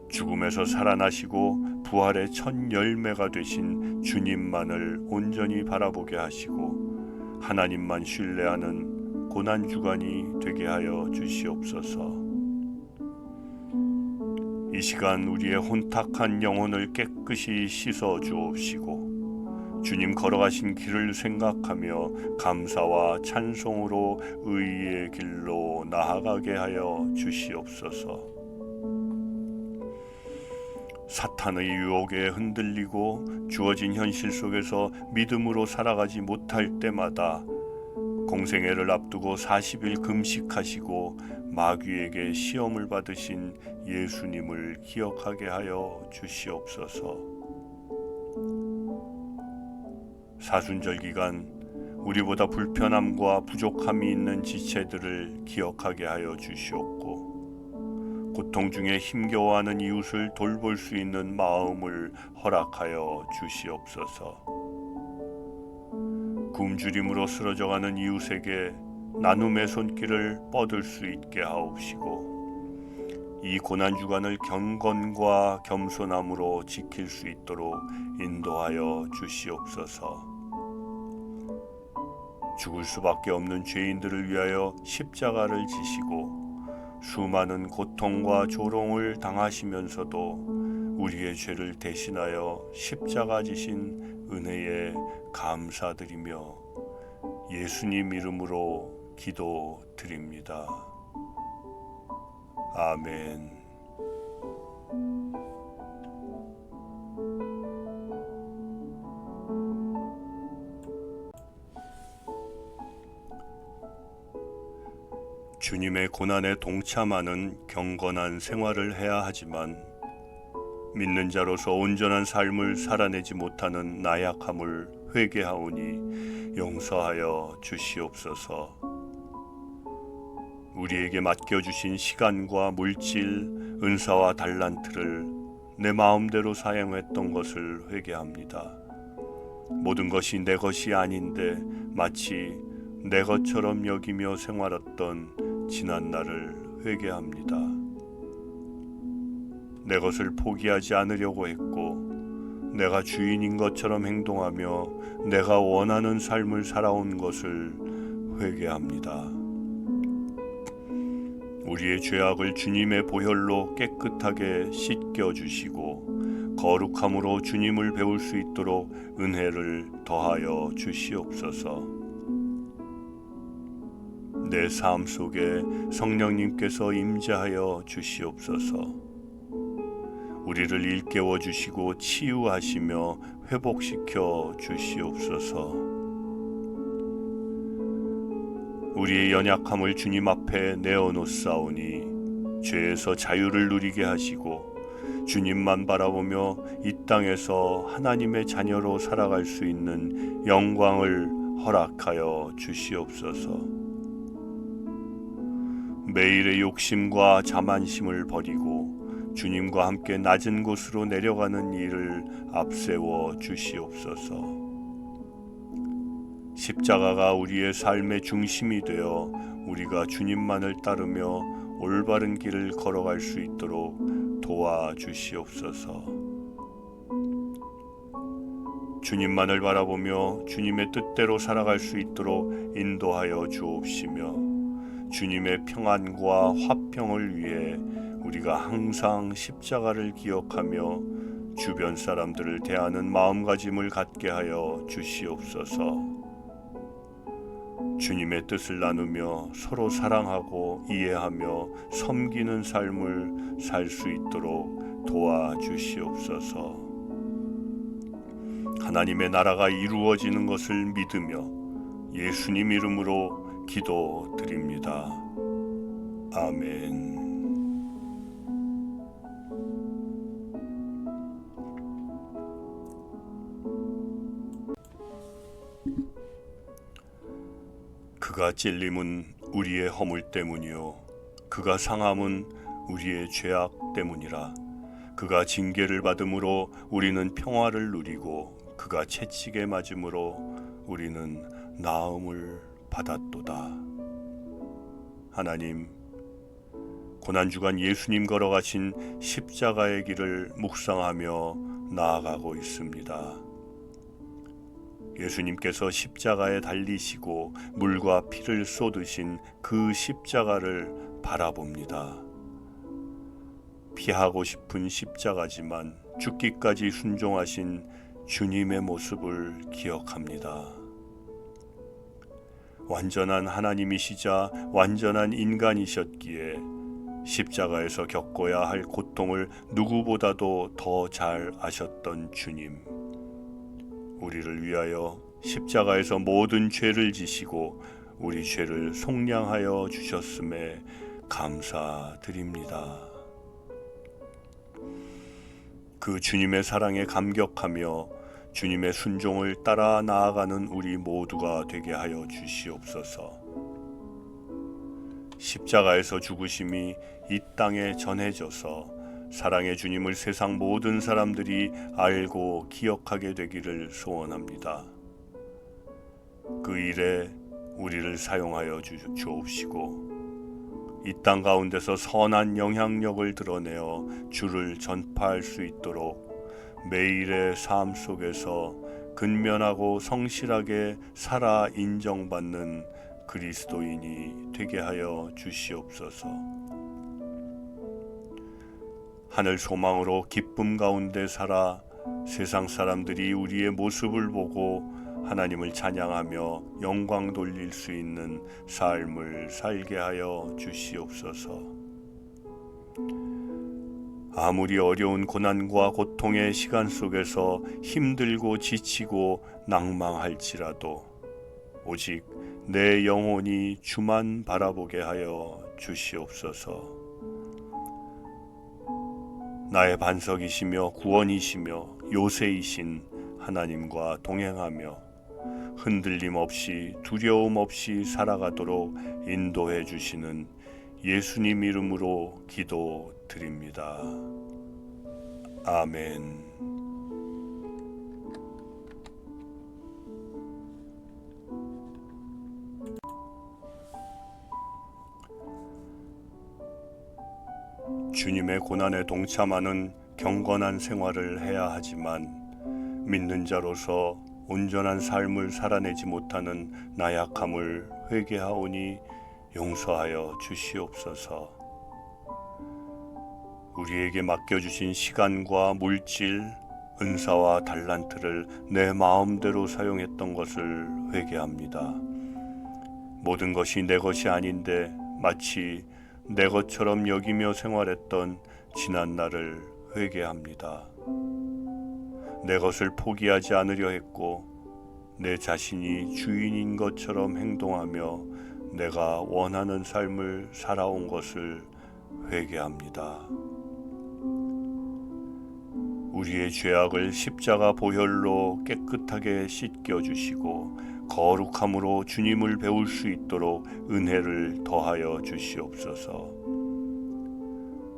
Speaker 1: 죽음에서 살아나시고 부활의 첫 열매가 되신 주님만을 온전히 바라보게 하시고 하나님만 신뢰하는 고난주간이 되게 하여 주시옵소서. 이 시간 우리의 혼탁한 영혼을 깨끗이 씻어 주옵시고 주님 걸어가신 길을 생각하며 감사와 찬송으로 의의 길로 나아가게 하여 주시옵소서. 사탄의 유혹에 흔들리고 주어진 현실 속에서 믿음으로 살아가지 못할 때마다 공생애를 앞두고 40일 금식하시고 마귀에게 시험을 받으신 예수님을 기억하게 하여 주시옵소서. 사순절 기간 우리보다 불편함과 부족함이 있는 지체들을 기억하게 하여 주시옵고 고통 중에 힘겨워하는 이웃을 돌볼 수 있는 마음을 허락하여 주시옵소서. 굶주림으로 쓰러져가는 이웃에게 나눔의 손길을 뻗을 수 있게 하옵시고 이 고난주간을 경건과 겸손함으로 지킬 수 있도록 인도하여 주시옵소서. 죽을 수밖에 없는 죄인들을 위하여 십자가를 지시고 수많은 고통과 조롱을 당하시면서도 우리의 죄를 대신하여 십자가 지신 은혜에 감사드리며 예수님 이름으로 기도드립니다. 아멘. 주님의 고난에 동참하는 경건한 생활을 해야 하지만 믿는 자로서 온전한 삶을 살아내지 못하는 나약함을 회개하오니 용서하여 주시옵소서. 우리에게 맡겨주신 시간과 물질, 은사와 달란트를 내 마음대로 사용했던 것을 회개합니다. 모든 것이 내 것이 아닌데 마치 내 것처럼 여기며 생활했던 지난 날을 회개합니다. 내 것을 포기하지 않으려고 했고 내가 주인인 것처럼 행동하며 내가 원하는 삶을 살아온 것을 회개합니다. 우리의 죄악을 주님의 보혈로 깨끗하게 씻겨주시고 거룩함으로 주님을 배울 수 있도록 은혜를 더하여 주시옵소서. 내 삶 속에 성령님께서 임재하여 주시옵소서. 우리를 일깨워 주시고 치유하시며 회복시켜 주시옵소서. 우리의 연약함을 주님 앞에 내어놓사오니 죄에서 자유를 누리게 하시고 주님만 바라보며 이 땅에서 하나님의 자녀로 살아갈 수 있는 영광을 허락하여 주시옵소서. 매일의 욕심과 자만심을 버리고 주님과 함께 낮은 곳으로 내려가는 일을 앞세워 주시옵소서. 십자가가 우리의 삶의 중심이 되어 우리가 주님만을 따르며 올바른 길을 걸어갈 수 있도록 도와주시옵소서. 주님만을 바라보며 주님의 뜻대로 살아갈 수 있도록 인도하여 주옵시며 주님의 평안과 화평을 위해 우리가 항상 십자가를 기억하며 주변 사람들을 대하는 마음가짐을 갖게 하여 주시옵소서. 주님의 뜻을 나누며 서로 사랑하고 이해하며 섬기는 삶을 살 수 있도록 도와주시옵소서. 하나님의 나라가 이루어지는 것을 믿으며 예수님 이름으로 기도드립니다. 아멘. 그가 찔림은 우리의 허물 때문이요 그가 상함은 우리의 죄악 때문이라. 그가 징계를 받음으로 우리는 평화를 누리고 그가 채찍에 맞음으로 우리는 나음을 받았도다. 하나님, 고난주간 예수님 걸어가신 십자가의 길을 묵상하며 나아가고 있습니다. 예수님께서 십자가에 달리시고 물과 피를 쏟으신 그 십자가를 바라봅니다. 피하고 싶은 십자가지만 죽기까지 순종하신 주님의 모습을 기억합니다. 완전한 하나님이시자 완전한 인간이셨기에 십자가에서 겪어야 할 고통을 누구보다도 더 잘 아셨던 주님, 우리를 위하여 십자가에서 모든 죄를 지시고 우리 죄를 속량하여 주셨음에 감사드립니다. 그 주님의 사랑에 감격하며 주님의 순종을 따라 나아가는 우리 모두가 되게 하여 주시옵소서. 십자가에서 죽으심이 이 땅에 전해져서 사랑의 주님을 세상 모든 사람들이 알고 기억하게 되기를 소원합니다. 그 일에 우리를 사용하여 주옵시고 이 땅 가운데서 선한 영향력을 드러내어 주를 전파할 수 있도록 매일의 삶 속에서 근면하고 성실하게 살아 인정받는 그리스도인이 되게 하여 주시옵소서. 하늘 소망으로 기쁨 가운데 살아 세상 사람들이 우리의 모습을 보고 하나님을 찬양하며 영광 돌릴 수 있는 삶을 살게 하여 주시옵소서. 아무리 어려운 고난과 고통의 시간 속에서 힘들고 지치고 낭망할지라도 오직 내 영혼이 주만 바라보게 하여 주시옵소서. 나의 반석이시며 구원이시며 요새이신 하나님과 동행하며 흔들림 없이 두려움 없이 살아가도록 인도해 주시는 예수님 이름으로 기도드립니다. 아멘. 주님의 고난에 동참하는 경건한 생활을 해야 하지만 믿는 자로서 온전한 삶을 살아내지 못하는 나약함을 회개하오니 용서하여 주시옵소서. 우리에게 맡겨주신 시간과 물질, 은사와 달란트를 내 마음대로 사용했던 것을 회개합니다. 모든 것이 내 것이 아닌데 마치 내 것처럼 여기며 생활했던 지난 날을 회개합니다. 내 것을 포기하지 않으려 했고 내 자신이 주인인 것처럼 행동하며 내가 원하는 삶을 살아온 것을 회개합니다. 우리의 죄악을 십자가 보혈로 깨끗하게 씻겨주시고 거룩함으로 주님을 배울 수 있도록 은혜를 더하여 주시옵소서.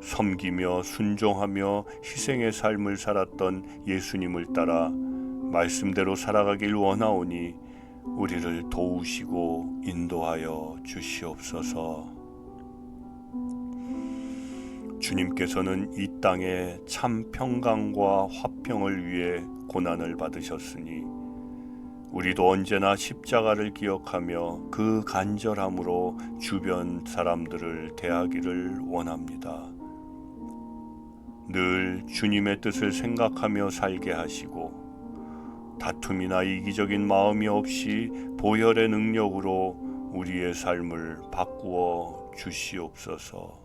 Speaker 1: 섬기며 순종하며 희생의 삶을 살았던 예수님을 따라 말씀대로 살아가길 원하오니 우리를 도우시고 인도하여 주시옵소서. 주님께서는 이 땅에 참 평강과 화평을 위해 고난을 받으셨으니 우리도 언제나 십자가를 기억하며 그 간절함으로 주변 사람들을 대하기를 원합니다. 늘 주님의 뜻을 생각하며 살게 하시고 다툼이나 이기적인 마음이 없이 보혈의 능력으로 우리의 삶을 바꾸어 주시옵소서.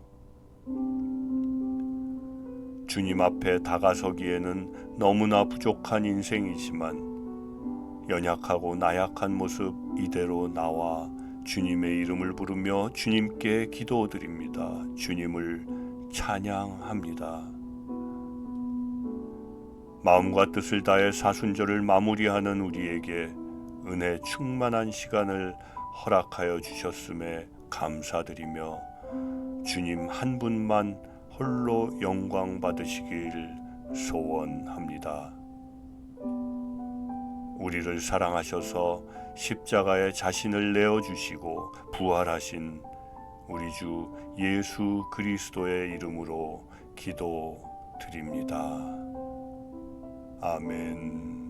Speaker 1: 주님 앞에 다가서기에는 너무나 부족한 인생이지만 연약하고 나약한 모습 이대로 나와 주님의 이름을 부르며 주님께 기도드립니다. 주님을 찬양합니다. 마음과 뜻을 다해 사순절을 마무리하는 우리에게 은혜 충만한 시간을 허락하여 주셨음에 감사드리며 주님 한 분만 홀로 영광 받으시길 소원합니다. 우리를 사랑하셔서 십자가에 자신을 내어주시고 부활하신 우리 주 예수 그리스도의 이름으로 기도드립니다. 아멘.